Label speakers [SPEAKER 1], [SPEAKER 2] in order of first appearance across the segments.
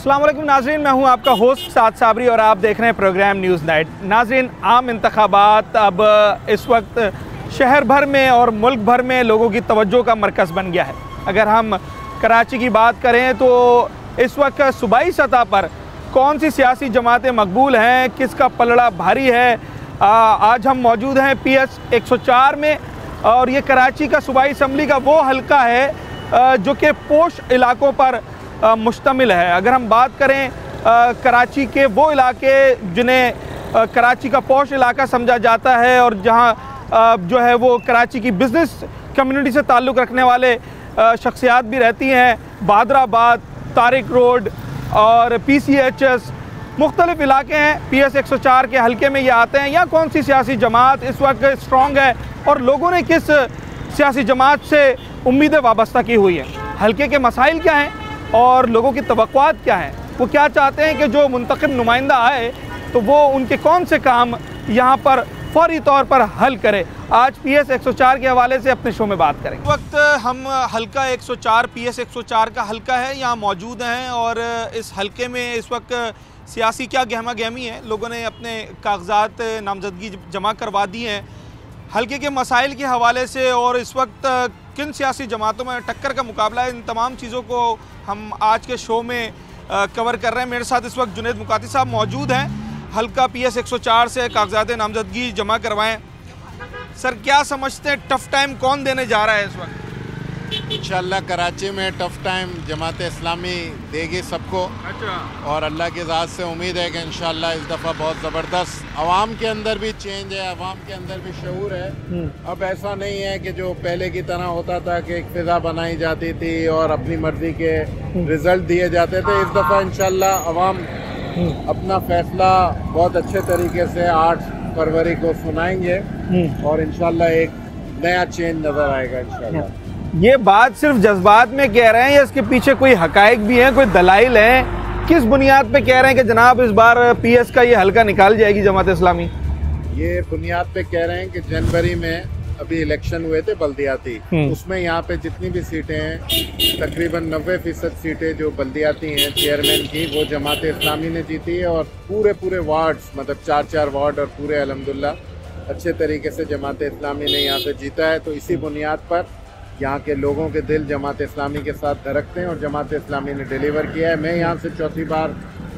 [SPEAKER 1] अस्सलाम वालेकुम नाज़रीन, मैं हूं आपका होस्ट साद साबरी और आप देख रहे हैं प्रोग्राम न्यूज़ नाइट। नाज़रीन, आम इंतखाबात अब इस वक्त शहर भर में और मुल्क भर में लोगों की तवज्जो का मरकज़ बन गया है। अगर हम कराची की बात करें तो इस वक्त सूबाई सतह पर कौन सी सियासी जमातें मकबूल हैं, किसका पलड़ा भारी है। आज हम मौजूद हैं PS 104 में और ये कराची का सूबाई असम्बली का वो हल्का है जो कि पोश इलाकों पर मुश्तमिल है। अगर हम बात करें कराची के वो इलाके जिन्हें कराची का पॉश इलाका समझा जाता है और जहां जो है वो कराची की बिज़नेस कम्युनिटी से ताल्लुक़ रखने वाले शख्सियात भी रहती हैं, बादराबाद, तारिक रोड और PCHS मुख्तलिफ इलाके हैं। PS 104 के हल्के में ये आते हैं। या कौन सी सियासी जमात इस वक्त स्ट्रॉन्ग है और लोगों ने किस सियासी जमात से उम्मीदें वाबस्ता की हुई हैं, हल्के के मसाइल क्या हैं और लोगों की तवक्कुआत क्या हैं, वो क्या चाहते हैं कि जो मुंतखब नुमाइंदा आए तो वो उनके कौन से काम यहाँ पर फौरी तौर पर हल करे। आज PS 104 के हवाले से अपने शो में बात करेंगे। इस वक्त हम हल्का 104 PS 104 का हल्का है, यहाँ मौजूद हैं और इस हल्के में इस वक्त सियासी क्या गहमा गहमी है। लोगों ने अपने कागजात नामजदगी जमा करवा दी हैं हल्के के मसाइल के हवाले से और इस वक्त किन सियासी जमातों में टक्कर का मुकाबला है। इन तमाम चीज़ों को हम आज के शो में कवर कर रहे हैं। मेरे साथ इस वक्त जुनेद मुकाती साहब मौजूद हैं, हल्का PS 104 से कागजात नामजदगी जमा करवाएं। सर, क्या समझते हैं टफ़ टाइम कौन देने जा रहा है इस वक्त?
[SPEAKER 2] इंशाअल्लाह कराची में टफ़ टाइम जमात इस्लामी देगी सबको।
[SPEAKER 1] अच्छा।
[SPEAKER 2] और अल्लाह की ज़ात से उम्मीद है कि इंशाअल्लाह इस दफ़ा बहुत ज़बरदस्त अवाम के अंदर भी चेंज है, अवाम के अंदर भी शऊर है। अब ऐसा नहीं है कि जो पहले की तरह होता था कि एक फ़िज़ा बनाई जाती थी और अपनी मर्ज़ी के रिज़ल्ट दिए जाते थे। इस दफ़ा इंशाअल्लाह अवाम अपना फ़ैसला बहुत अच्छे तरीके से 8 फरवरी को सुनाएंगे और इंशाअल्लाह एक नया चेंज नज़र आएगा इंशाअल्लाह।
[SPEAKER 1] ये बात सिर्फ जज्बात में कह रहे हैं या इसके पीछे कोई हकाइक भी हैं, कोई दलाइल हैं? किस बुनियाद पे कह रहे हैं कि जनाब इस बार PS का ये हल्का निकाल जाएगी जमात इस्लामी?
[SPEAKER 2] ये बुनियाद पे कह रहे हैं कि जनवरी में अभी इलेक्शन हुए थे बल्दियाती, उसमें यहाँ पे जितनी भी सीटें हैं तकरीबन 90% सीटें जो बल्दियाती हैं चेयरमैन की वो जमात इस्लामी ने जीती है और पूरे वार्ड्स मतलब 4 वार्ड और पूरे अल्हम्दुलिल्लाह अच्छे तरीके से जमात इस्लामी ने यहाँ पे जीता है। तो इसी बुनियाद पर यहाँ के लोगों के दिल जमात इस्लामी के साथ धड़कते हैं और जमात इस्लामी ने डिलीवर किया है। मैं यहाँ से चौथी बार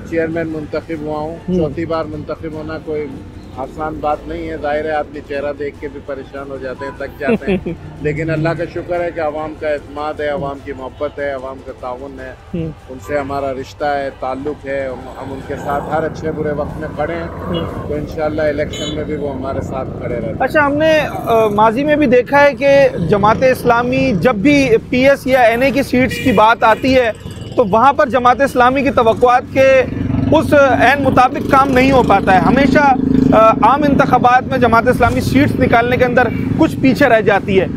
[SPEAKER 2] चेयरमैन मुंतखब हुआ हूँ। चौथी बार मुंतखब होना कोई आसान बात नहीं है, जाहिर है आदमी चेहरा देख के भी परेशान हो जाते हैं, थक जाते हैं लेकिन अल्लाह का शुक्र है कि अवाम का एतमाद है, अवाम की मोहब्बत है, अवाम का ताउन है, उनसे हमारा रिश्ता है, ताल्लुक़ है, हम उनके साथ हर अच्छे बुरे वक्त में खड़े हैं तो इंशाअल्लाह इलेक्शन में भी वो हमारे साथ खड़े रहते हैं।
[SPEAKER 1] अच्छा, हमने माजी में भी देखा है कि जमात इस्लामी जब भी PS या NA की सीट्स की बात आती है तो वहाँ पर जमात इस्लामी की तवक्कुआत के उस ऐन मुताबिक काम नहीं हो पाता है। हमेशा आम इंतखाबात में जमात इस्लामी सीट्स निकालने के अंदर कुछ पीछे रह जाती है।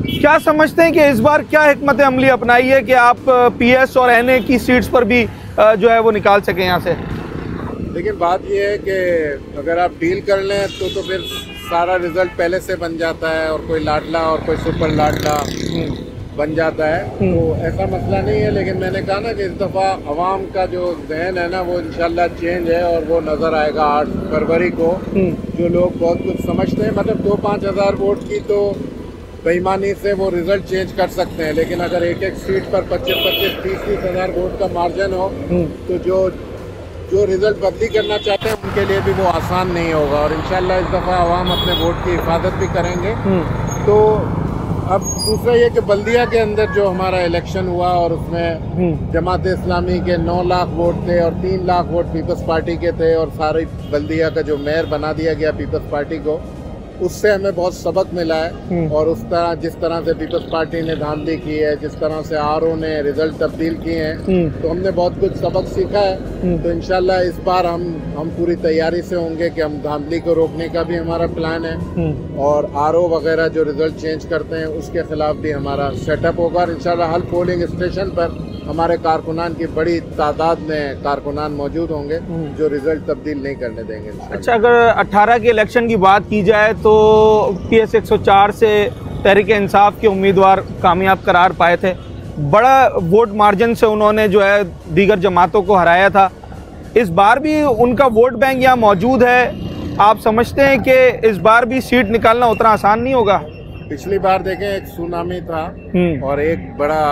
[SPEAKER 1] क्या समझते हैं कि इस बार क्या हिकमत अमली अपनाई है कि आप PS और NA की सीट्स पर भी जो है वो निकाल सकें यहाँ से?
[SPEAKER 2] लेकिन बात यह है कि अगर आप डील कर लें तो फिर सारा रिजल्ट पहले से बन जाता है और कोई लाडला और कोई सुपर लाडला बन जाता है, तो ऐसा मसला नहीं है। लेकिन मैंने कहा ना कि इस दफ़ा अवाम का जो जहन है ना वो इंशाल्लाह चेंज है और वो नज़र आएगा 8 फरवरी को। जो लोग बहुत कुछ समझते हैं मतलब 2-5 हज़ार वोट की तो बेईमानी से वो रिज़ल्ट चेंज कर सकते हैं, लेकिन अगर एक सीट पर 25-25, 30-30 हज़ार वोट का मार्जिन हो तो जो रिज़ल्ट बदली करना चाहते हैं उनके लिए भी वो आसान नहीं होगा और इंशाल्लाह इस दफ़ा अवाम अपने वोट की हिफाजत भी करेंगे। तो अब दूसरा ये कि बल्दिया के अंदर जो हमारा इलेक्शन हुआ और उसमें जमात इस्लामी के 9 लाख वोट थे और 3 लाख वोट पीपल्स पार्टी के थे और सारी बल्दिया का जो मेयर बना दिया गया पीपल्स पार्टी को, उससे हमें बहुत सबक मिला है। और उस तरह जिस तरह से पीपल्स पार्टी ने धांधली की है, जिस तरह से RO ने रिजल्ट तब्दील किए हैं, तो हमने बहुत कुछ सबक सीखा है। तो इंशाल्लाह इस बार हम पूरी तैयारी से होंगे कि हम धांधली को रोकने का भी हमारा प्लान है और RO वगैरह जो रिजल्ट चेंज करते हैं उसके खिलाफ भी हमारा सेटअप होगा और इंशाल्लाह हर पोलिंग स्टेशन पर हमारे कारकुनान की बड़ी तादाद में कारकुनान मौजूद होंगे जो रिजल्ट तब्दील नहीं करने देंगे।
[SPEAKER 1] अच्छा, अगर 18 के इलेक्शन की बात की जाए तो PS 104 से तहरीक इंसाफ के उम्मीदवार कामयाब करार पाए थे। बड़ा वोट मार्जिन से उन्होंने जो है दीगर जमातों को हराया था। इस बार भी उनका वोट बैंक यहाँ मौजूद है। आप समझते हैं कि इस बार भी सीट निकालना उतना आसान नहीं होगा?
[SPEAKER 2] पिछली बार देखें एक सुनामी था और एक बड़ा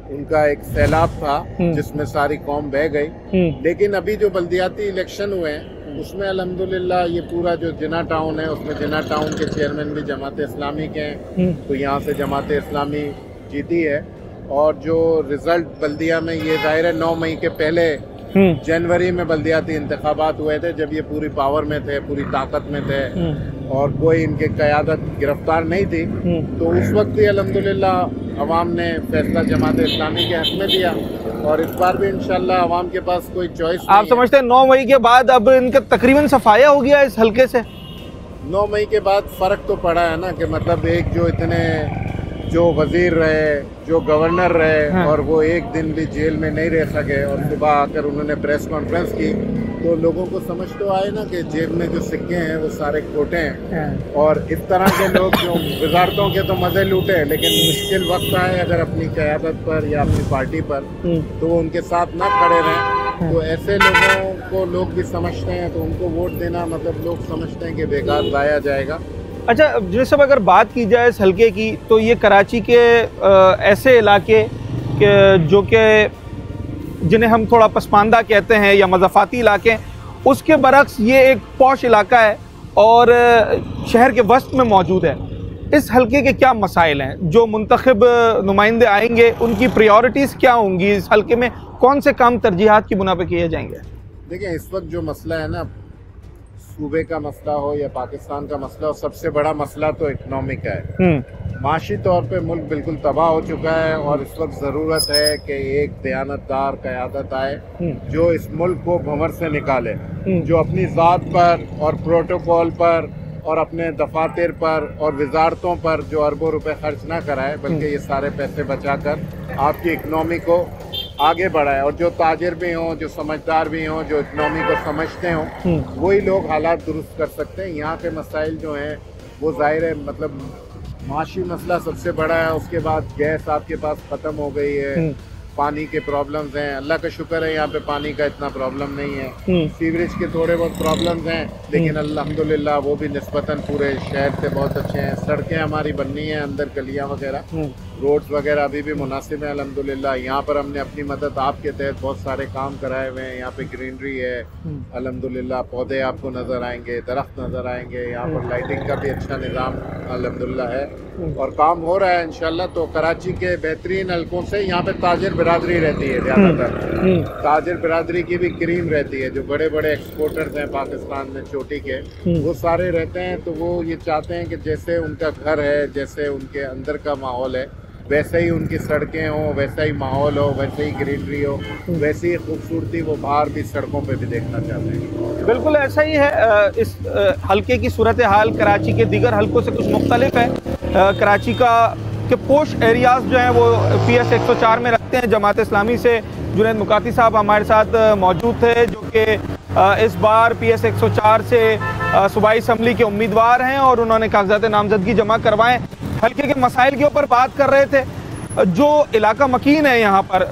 [SPEAKER 2] उनका एक सैलाब था जिसमें सारी कौम बह गई। लेकिन अभी जो बल्दियाती इलेक्शन हुए हैं उसमें अल्हम्दुलिल्लाह ये पूरा जो जिना टाउन है उसमें जिना टाउन के चेयरमैन भी जमात इस्लामी के हैं, तो यहाँ से जमात इस्लामी जीती है। और जो रिजल्ट बल्दिया में ये जाहिर है 9 मई के पहले जनवरी में बल्दियाती इंतखाबात हुए थे, जब ये पूरी पावर में थे, पूरी ताकत में थे और कोई इनके क़यादत गिरफ्तार नहीं थी, तो उस वक्त ही अल्हम्दुलिल्लाह अवाम ने फैसला जमात इस्लामी के हक में दिया। और इस बार भी इंशाल्लाह अवाम के पास कोई चॉइस नहीं।
[SPEAKER 1] आप समझते हैं 9 मई के बाद अब इनका तकरीबन सफाया हो गया इस हल्के से?
[SPEAKER 2] 9 मई के बाद फ़र्क तो पड़ा है ना, कि मतलब एक जो इतने जो वजीर रहे, जो गवर्नर रहे, हाँ। और वो एक दिन भी जेल में नहीं रह सके और सुबह आकर उन्होंने प्रेस कॉन्फ्रेंस की, तो लोगों को समझ तो आए ना कि जेब में जो सिक्के हैं वो सारे खोटे हैं। हाँ। और इस तरह के लोग जो वजारतों के तो मज़े लूटे, लेकिन मुश्किल वक्त आए अगर अपनी क़यादत पर या अपनी पार्टी पर, तो वो उनके साथ ना खड़े रहें। तो ऐसे लोगों को लोग भी समझते हैं, तो उनको वोट देना मतलब लोग समझते हैं कि बेकार जाया जाएगा।
[SPEAKER 1] अच्छा, जैसे अगर बात की जाए इस हल्के की, तो ये कराची के ऐसे इलाके के जो कि जिन्हें हम थोड़ा पसमानदा कहते हैं या मज़ाफ़ाती इलाके, उसके बरक्स ये एक पॉश इलाका है और शहर के वस्त में मौजूद है। इस हल्के के क्या मसाइल हैं? जो मुंतखब नुमाइंदे आएंगे उनकी प्रायोरिटीज़ क्या होंगी? इस हल्के में कौन से काम तरजीहात की बुना पर किए जाएंगे?
[SPEAKER 2] देखिए, इस वक्त जो मसला है ना, सूबे का मसला हो या पाकिस्तान का मसला हो, सबसे बड़ा मसला तो इकनॉमिक है। माशी तौर पे मुल्क बिल्कुल तबाह हो चुका है और इस वक्त ज़रूरत है कि एक दयानतदार क़यादत आए जो इस मुल्क को भंवर से निकाले, जो अपनी ज़ात पर और प्रोटोकॉल पर और अपने दफातर पर और वजारतों पर जो अरबों रुपए खर्च ना कराए, बल्कि ये सारे पैसे बचाकर आपकी इकनॉमी को आगे बढ़ाए। और जो ताजिर भी हों, जो समझदार भी हों, जो इकनॉमी को समझते हों, वही लोग हालात दुरुस्त कर सकते हैं। यहाँ के मसाइल जो हैं वो ज़ाहिर है, मतलब माशी मसला सबसे बड़ा है, उसके बाद गैस आपके पास ख़त्म हो गई है, पानी के प्रॉब्लम्स हैं। अल्लाह का शुक्र है यहाँ पे पानी का इतना प्रॉब्लम नहीं है। सीवरेज के थोड़े बहुत प्रॉब्लम्स हैं, लेकिन अल्हम्दुलिल्लाह वो भी निस्बतन पूरे शहर से बहुत अच्छे हैं। सड़कें हमारी बननी हैं अंदर, गलियाँ वगैरह, रोड्स वगैरह अभी भी मुनासिब है अल्हम्दुलिल्लाह। यहाँ पर हमने अपनी मदद आपके तहत बहुत सारे काम कराए हुए हैं। यहाँ पे ग्रीनरी है अल्हम्दुलिल्लाह, पौधे आपको नज़र आएंगे, दरख्त नज़र आएंगे। यहाँ पर लाइटिंग का भी अच्छा निज़ाम अल्हम्दुलिल्लाह है और काम हो रहा है इंशाल्लाह। तो कराची के बेहतरीन हल्कों से यहाँ पे ताजिर बिरादरी रहती है ज़्यादातर। ताजिर बिरादरी की भी क्रीम रहती है, जो बड़े बड़े एक्सपोर्टर्स हैं पाकिस्तान में चोटी के, वो सारे रहते हैं। तो वो ये चाहते हैं कि जैसे उनका घर है, जैसे उनके अंदर का माहौल है, वैसे ही उनकी सड़कें हों, वैसा ही माहौल हो, वैसे ही ग्रीनरी हो, वैसी ही खूबसूरती वो बाहर भी सड़कों पे भी देखना चाहते हैं।
[SPEAKER 1] बिल्कुल ऐसा ही है। इस हल्के की सूरत हाल कराची के दीगर हल्कों से कुछ मुख्तलिफ है। कराची के पोश एरियाज़ जो हैं वो PS 104 में रखते हैं। जमात इस्लामी से जुनैद मुकाती साहब हमारे साथ मौजूद थे, जो कि इस बार PS 104 से सूबाई असम्बली के उम्मीदवार हैं और उन्होंने कागजात नामजदगी जमा करवाएं। हल्के के मसाइल के ऊपर बात कर रहे थे। जो इलाका मकीन है यहाँ पर,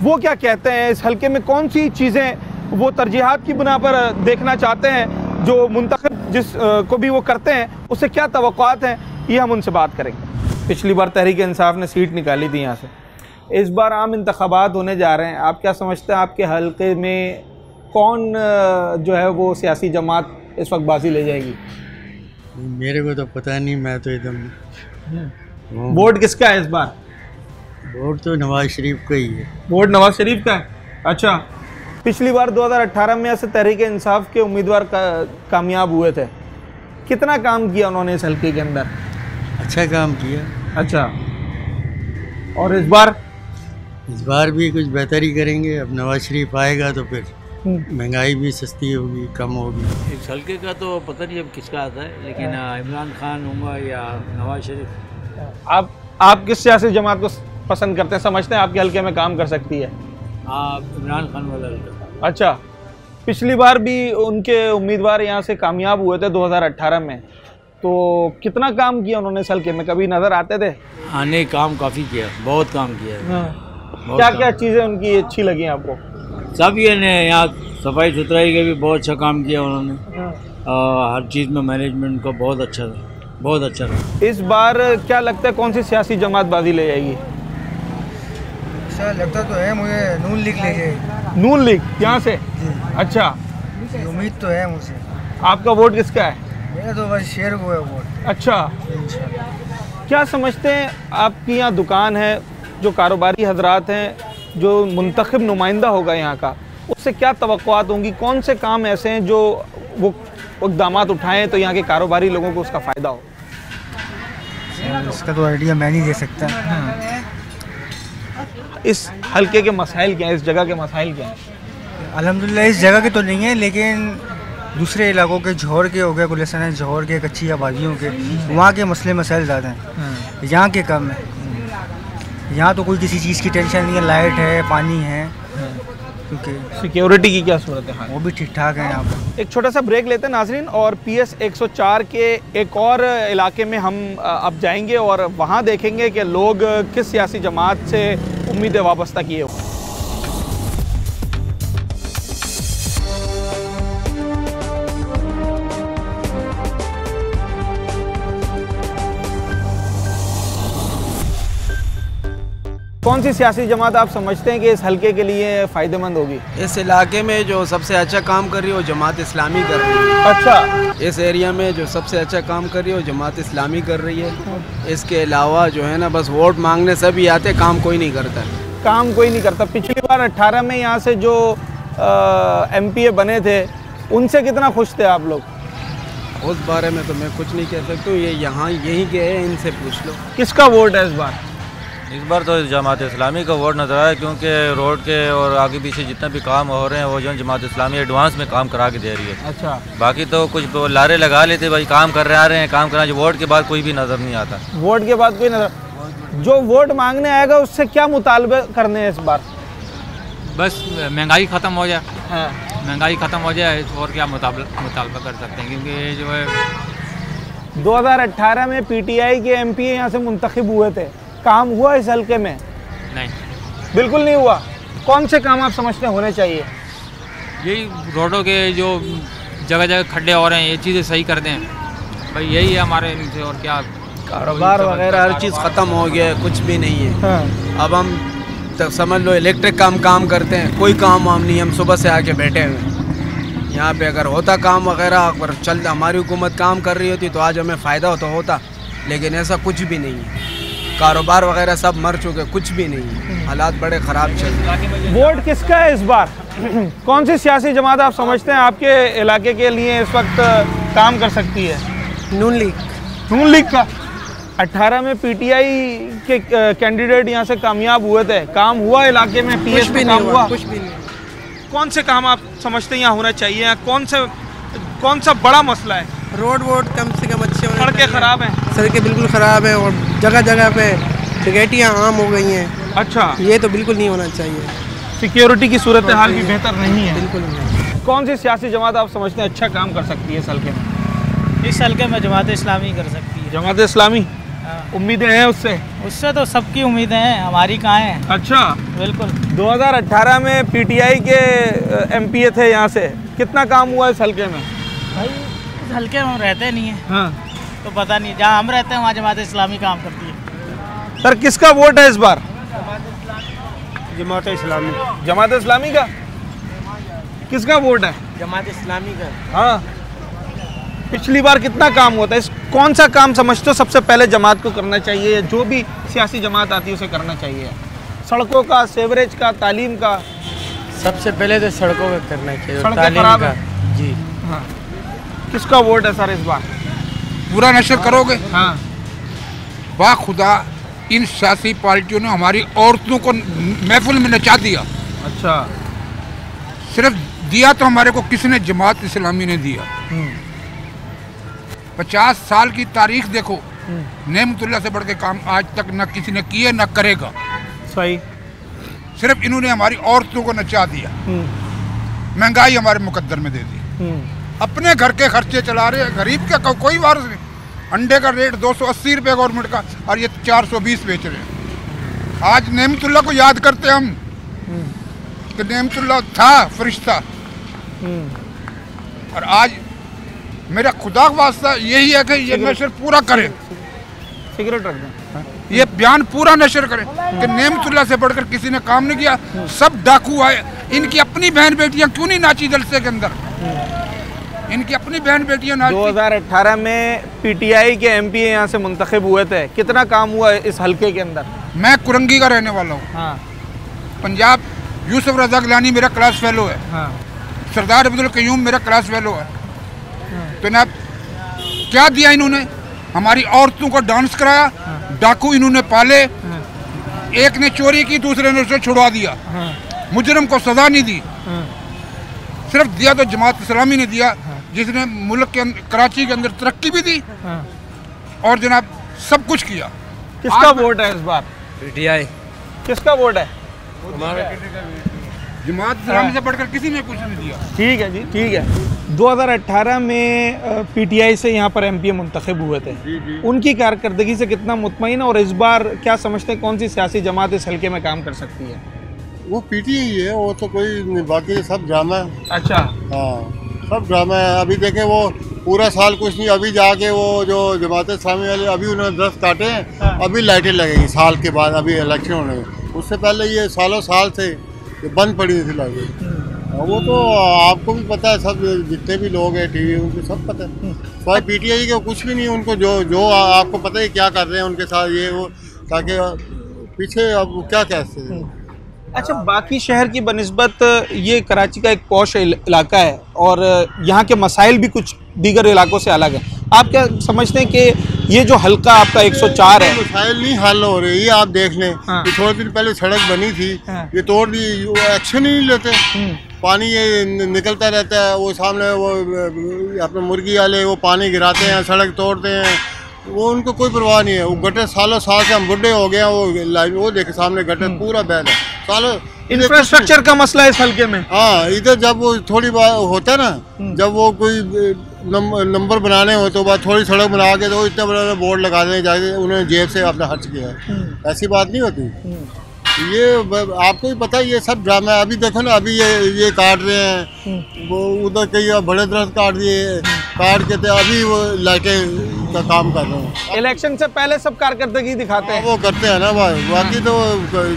[SPEAKER 1] वो क्या कहते हैं? इस हल्के में कौन सी चीज़ें वो तरजीहात की बुना पर देखना चाहते हैं, जो मुंतखब जिस को भी वो करते हैं उससे क्या तवक्कुआत हैं, ये हम उनसे बात करेंगे। पिछली बार तहरीक इंसाफ ने सीट निकाली थी यहाँ से, इस बार आम इंतखाबात होने जा रहे हैं। आप क्या समझते हैं आपके हल्के में कौन जो है वो सियासी जमात इस वक्त बाजी ले जाएगी?
[SPEAKER 3] मेरे को तो पता नहीं, मैं तो एकदम।
[SPEAKER 1] वोट किसका है इस बार?
[SPEAKER 3] वोट तो नवाज शरीफ का ही है।
[SPEAKER 1] वोट नवाज शरीफ का है? अच्छा, पिछली बार 2018 में ऐसे तहरीक इंसाफ के उम्मीदवार कामयाब हुए थे। कितना काम किया उन्होंने इस हल्के के अंदर?
[SPEAKER 3] अच्छा काम किया।
[SPEAKER 1] अच्छा, और इस बार
[SPEAKER 3] भी कुछ बेहतर ही करेंगे। अब नवाज शरीफ आएगा तो फिर महंगाई भी सस्ती होगी, कम होगी।
[SPEAKER 4] इस हल्के का तो पता नहीं अब किसका आता है, लेकिन इमरान खान होगा या नवाज शरीफ।
[SPEAKER 1] आप किस सियासी जमात को पसंद करते हैं, समझते हैं आपके हल्के में काम कर सकती है?
[SPEAKER 4] इमरान खान वाला हल्का।
[SPEAKER 1] अच्छा, पिछली बार भी उनके उम्मीदवार यहाँ से कामयाब हुए थे 2018 में। तो कितना काम किया उन्होंने इस हल्के में, कभी नजर आते थे?
[SPEAKER 4] आने काम काफ़ी किया, बहुत काम किया है।
[SPEAKER 1] क्या क्या चीज़ें उनकी अच्छी लगी आपको?
[SPEAKER 4] सब ये ने यहाँ सफाई सुथराई का भी बहुत अच्छा काम किया उन्होंने। हर चीज़ में मैनेजमेंट का बहुत अच्छा था, बहुत अच्छा था।
[SPEAKER 1] इस बार क्या लगता है कौन सी सियासी जमात बाजी ले जाएगी?
[SPEAKER 5] ऐसा लगता तो है मुझे नून लीग ले जाएगी।
[SPEAKER 1] नून लीग यहाँ से? अच्छा,
[SPEAKER 5] उम्मीद तो है मुझे।
[SPEAKER 1] आपका वोट किसका है?
[SPEAKER 5] मेरा तो बस शेर को है वोट।
[SPEAKER 1] अच्छा, क्या समझते हैं, आपकी यहाँ दुकान है, जो कारोबारी हजरात हैं, जो मुंतखब नुमाइंदा होगा यहाँ का, उससे क्या तवक्कुआत होंगी? कौन से काम ऐसे हैं जो वो इक़दामात उठाएं तो यहाँ के कारोबारी लोगों को उसका फ़ायदा हो?
[SPEAKER 5] इसका तो आइडिया मैं नहीं दे सकता।
[SPEAKER 1] इस हल्के के मसाइल क्या हैं, इस जगह के मसाइल क्या हैं?
[SPEAKER 5] अल्हम्दुलिल्लाह इस जगह के तो नहीं है, लेकिन दूसरे इलाकों के, जौहर के हो गए, गुलिस्तान है, जौहर के, कच्ची आबादियों के, वहाँ के मसले मसाइल ज़्यादा हैं, यहाँ के कम है। यहाँ तो कोई किसी चीज़ की टेंशन नहीं है, लाइट है, पानी है, क्योंकि
[SPEAKER 1] सिक्योरिटी की क्या सूरत है?
[SPEAKER 5] वो भी ठीक ठाक है यहाँ पर।
[SPEAKER 1] एक छोटा सा ब्रेक लेते हैं नाजरीन, और PS 104 के एक और इलाके में हम अब जाएंगे और वहाँ देखेंगे कि लोग किस सियासी जमात से उम्मीदें वाबस्ता किए हो। कौन सी सियासी जमात आप समझते हैं कि इस हल्के के लिए फ़ायदेमंद होगी?
[SPEAKER 6] इस इलाके में जो सबसे अच्छा काम कर रही है वो जमात इस्लामी कर रही है।
[SPEAKER 1] अच्छा,
[SPEAKER 6] इस एरिया में जो सबसे अच्छा काम कर रही है वो जमात इस्लामी कर रही है। इसके अलावा जो है ना, बस वोट मांगने सभी आते, काम कोई नहीं करता।
[SPEAKER 1] काम कोई नहीं करता। पिछली बार 18 में यहाँ से जो MPA बने थे, उनसे कितना खुश थे आप लोग?
[SPEAKER 6] उस बारे में तो मैं कुछ नहीं कह सकता हूँ, ये यहाँ यहीं के हैं, इनसे पूछ लो।
[SPEAKER 1] किसका वोट है इस बार?
[SPEAKER 7] इस बार तो जमात इस्लामी का वोट नज़र आया, क्योंकि रोड के और आगे पीछे जितना भी काम हो रहे हैं वो जो जमात इस्लामी एडवांस में काम करा के दे रही है।
[SPEAKER 1] अच्छा,
[SPEAKER 7] बाकी तो कुछ लारे लगा लेते भाई, काम कर रहे हैं, काम कर रहे हैं, वोट के बाद कोई भी नज़र नहीं आता।
[SPEAKER 1] वोट के बाद कोई नज़र, जो वोट मांगने आएगा उससे क्या मुतालबे करने हैं इस बार?
[SPEAKER 8] बस महंगाई ख़त्म हो जाए।
[SPEAKER 1] हाँ।
[SPEAKER 8] महंगाई ख़त्म हो जाए और क्या मुतालबा कर सकते हैं, क्योंकि ये जो है
[SPEAKER 1] 2018 में PTI के MPA यहाँ से मुंतखब हुए थे, काम हुआ इस हल्के में?
[SPEAKER 8] नहीं,
[SPEAKER 1] बिल्कुल नहीं हुआ। कौन से काम आप समझते हैं होने चाहिए?
[SPEAKER 8] यही रोडों के जो जगह जगह खड्डे हो रहे हैं, ये चीज़ें सही कर दें भाई, यही है हमारे इनसे। और क्या,
[SPEAKER 6] कारोबार वगैरह हर चीज़ ख़त्म हो गया है, कुछ भी नहीं है।
[SPEAKER 1] हाँ।
[SPEAKER 6] अब हम तो समझ लो इलेक्ट्रिक काम करते हैं, कोई काम वाम नहीं, हम सुबह से आके बैठे हुए हैं यहाँ पे। अगर होता काम वगैरह, अगर चलता, हमारी हुकूमत काम कर रही होती तो आज हमें फ़ायदा होता, लेकिन ऐसा कुछ भी नहीं है। कारोबार वगैरह सब मर चुके, कुछ भी नहीं है, हालात बड़े ख़राब चल रहे हैं।
[SPEAKER 1] वोट किसका है इस बार? कौन सी सियासी जमात आप समझते हैं आपके इलाके के लिए इस वक्त काम कर सकती है?
[SPEAKER 6] नून लीग।
[SPEAKER 1] नून लीग का? 18 में PTI के कैंडिडेट यहाँ से कामयाब हुए थे, काम हुआ इलाके में? PS में काम हुआ?
[SPEAKER 6] कुछ भी नहीं।
[SPEAKER 1] कौन से काम आप समझते हैं यहाँ होना चाहिए? कौन सा बड़ा मसला है?
[SPEAKER 6] रोड कम से कम अच्छे होने
[SPEAKER 1] सड़कें खराब हैं?
[SPEAKER 6] सड़कें बिल्कुल ख़राब है और जगह जगह पे डकैतियाँ आम हो गई हैं।
[SPEAKER 1] अच्छा,
[SPEAKER 6] ये तो बिल्कुल नहीं होना चाहिए।
[SPEAKER 1] सिक्योरिटी की सूरत हाल भी बेहतर नहीं है।
[SPEAKER 6] बिल्कुल नहीं।
[SPEAKER 1] कौन सी सियासी जमात आप समझते हैं अच्छा काम कर सकती है इस हल्के में?
[SPEAKER 9] इस हल्के में जमात इस्लामी कर सकती है।
[SPEAKER 1] जमात इस्लामी? उम्मीदें हैं उससे?
[SPEAKER 9] उससे तो सबकी उम्मीदें हैं, हमारी कहाँ हैं।
[SPEAKER 1] अच्छा,
[SPEAKER 9] बिल्कुल।
[SPEAKER 1] 2018 में PTI के MPA थे यहाँ से, कितना काम हुआ इस हल्के में?
[SPEAKER 9] भाई इस हल्के में हम रहते नहीं हैं।
[SPEAKER 1] हाँ।
[SPEAKER 9] तो पता नहीं, जहाँ हम रहते हैं वहाँ जमात इस्लामी काम करती है।
[SPEAKER 1] सर, किसका वोट है इस बार?
[SPEAKER 5] जमात इस्लामी।
[SPEAKER 1] जमात इस्लामी का? किसका वोट है?
[SPEAKER 6] जमात इस्लामी का।
[SPEAKER 1] हाँ। पिछली बार कितना काम हुआ था? इस कौन सा काम समझते हो सबसे पहले जमात को करना चाहिए, या जो भी सियासी जमात आती है उसे करना चाहिए? सड़कों का, सेवरेज का, तालीम का?
[SPEAKER 6] सबसे पहले तो सड़कों का करना चाहिए,
[SPEAKER 1] सड़कें
[SPEAKER 6] तालीम
[SPEAKER 1] खराब
[SPEAKER 6] का।
[SPEAKER 1] है।
[SPEAKER 6] जी
[SPEAKER 1] हाँ। किसका वोट है सर इस बार?
[SPEAKER 10] पूरा नशर करोगे?
[SPEAKER 1] हाँ।
[SPEAKER 10] वाह खुदा, इन सियासी पार्टियों ने हमारी औरतों को महफिल में नचा दिया।
[SPEAKER 1] अच्छा।
[SPEAKER 10] सिर्फ दिया तो हमारे को किसने? जमात इस्लामी ने दिया। 50 साल की तारीख देखो, नेमतुल्लाह से बढ़ के काम आज तक न किसी ने किए न करेगा।
[SPEAKER 1] सही।
[SPEAKER 10] सिर्फ इन्होंने हमारी औरतों को नचा दिया, महंगाई हमारे मुकद्दर में दे दी, अपने घर के खर्चे चला रहे हैं, गरीब का कोई वारिस नहीं। अंडे का रेट 280 रुपये गवर्नमेंट का, और ये 420 बेच रहे हैं। आज नेमतुल्ला को याद करते हम कि नेमतुल्ला था फरिश्ता, और आज मेरा खुदा का वास्ता यही है कि ये नशर पूरा करें,
[SPEAKER 1] सिगरेट रख दें,
[SPEAKER 10] ये बयान पूरा नशर करें कि नेमतुल्ला से बढ़कर किसी ने काम नहीं किया, सब डाकू आए। इनकी अपनी बहन बेटियां क्यों नहीं नाची जलसे के अंदर? इनकी अपनी बहन बेटियां नाची।
[SPEAKER 1] 2018 में पीटीआई के एमपी यहाँ से मुंतखब हुए थे, कितना काम हुआ इस हलके के अंदर?
[SPEAKER 10] मैं कुरंगी का रहने वाला हूँ।
[SPEAKER 1] हाँ।
[SPEAKER 10] पंजाब यूसुफ रज़ा गिलानी मेरा क्लास फेलो है।
[SPEAKER 1] हाँ।
[SPEAKER 10] सरदार अब्दुल कयूम मेरा क्लास फेलो है। तो ना क्या दिया इन्होंने? हमारी औरतों को डांस कराया, डाकू इन्होंने पाले, एक ने चोरी की, दूसरे ने उसे छुड़वा दिया, मुजरिम को सजा नहीं दी, सिर्फ दिया तो जमात इस्लामी ने दिया, जिसने मुल्क के कराची के अंदर तरक्की भी दी और जनाब सब कुछ किया।
[SPEAKER 1] किसका वोट है इस बार?
[SPEAKER 6] पीटीआई।
[SPEAKER 1] किसका वोट है?
[SPEAKER 10] जमात इस्लामी से बढ़कर किसी ने कुछ नहीं दिया।
[SPEAKER 1] ठीक है जी, ठीक है। 2018 में पीटीआई से यहाँ पर एमपी मुंतखब हुए थे, उनकी कारकर्दगी से कितना मुतमईन, और इस बार क्या समझते हैं कौन सी सियासी जमात इस हल्के में काम कर सकती है?
[SPEAKER 11] वो पीटीआई है, वो तो कोई बाकी सब ड्रामा है।
[SPEAKER 1] अच्छा।
[SPEAKER 11] हाँ, सब ड्रामा है। अभी देखें वो पूरा साल कुछ नहीं, अभी जाके वो जो जमात इस्लामी वाले अभी उन्होंने 10 काटे हैं, अभी लाइटें लगेंगी साल के बाद, अभी इलेक्शन होने में। उससे पहले ये सालों साल से ये बंद पड़ी थी लाइटें। वो तो आपको भी पता है, सब जितने भी लोग हैं टीवी उनको सब पता है। भाई पीटीआई के कुछ भी नहीं, उनको जो आपको पता है क्या कर रहे हैं उनके साथ ये वो, ताकि पीछे अब क्या कहते हैं।
[SPEAKER 1] अच्छा, बाकी शहर की बनिस्बत ये कराची का एक पॉश इलाका है और यहाँ के मसाइल भी कुछ दीगर इलाकों से अलग हैं। आप क्या समझते हैं कि ये जो हल्का आपका 104 है,
[SPEAKER 11] मसाइल नहीं हल हो रहे? ये आप देख लें। हाँ। कि थोड़े दिन पहले सड़क बनी थी। हाँ। ये तोड़ दी, एक्शन ही नहीं लेते। पानी ये निकलता रहता है, वो सामने वो अपने मुर्गी वाले वो पानी गिराते हैं, सड़क तोड़ते हैं, वो उनको कोई परवाह नहीं है। वो गटर सालों साल से हम बुढ़े हो गए हैं, वो लाइन वो देखे सामने गटर पूरा बैल है सालों।
[SPEAKER 1] इंफ्रास्ट्रक्चर का मसला है इस हल्के में।
[SPEAKER 11] हाँ, इधर जब वो थोड़ी बात होता है ना, जब वो कोई नंबर बनाने हो तो बात थोड़ी सड़क बना के तो इतने बड़े बोर्ड लगा दें जाके उन्होंने जेब से अपना खर्च किया है, ऐसी बात नहीं होती। ये आपको भी पता है, ये सब ड्रामा है। अभी देखो ना, अभी ये काट रहे हैं, वो उधर कई बड़े दरख्त काट दिए, काट के थे अभी वो लाइटें का काम कर रहे हैं।
[SPEAKER 1] इलेक्शन से पहले सब कारकर्दगी दिखाते हैं।
[SPEAKER 11] वो करते हैं ना भाई, बाकी तो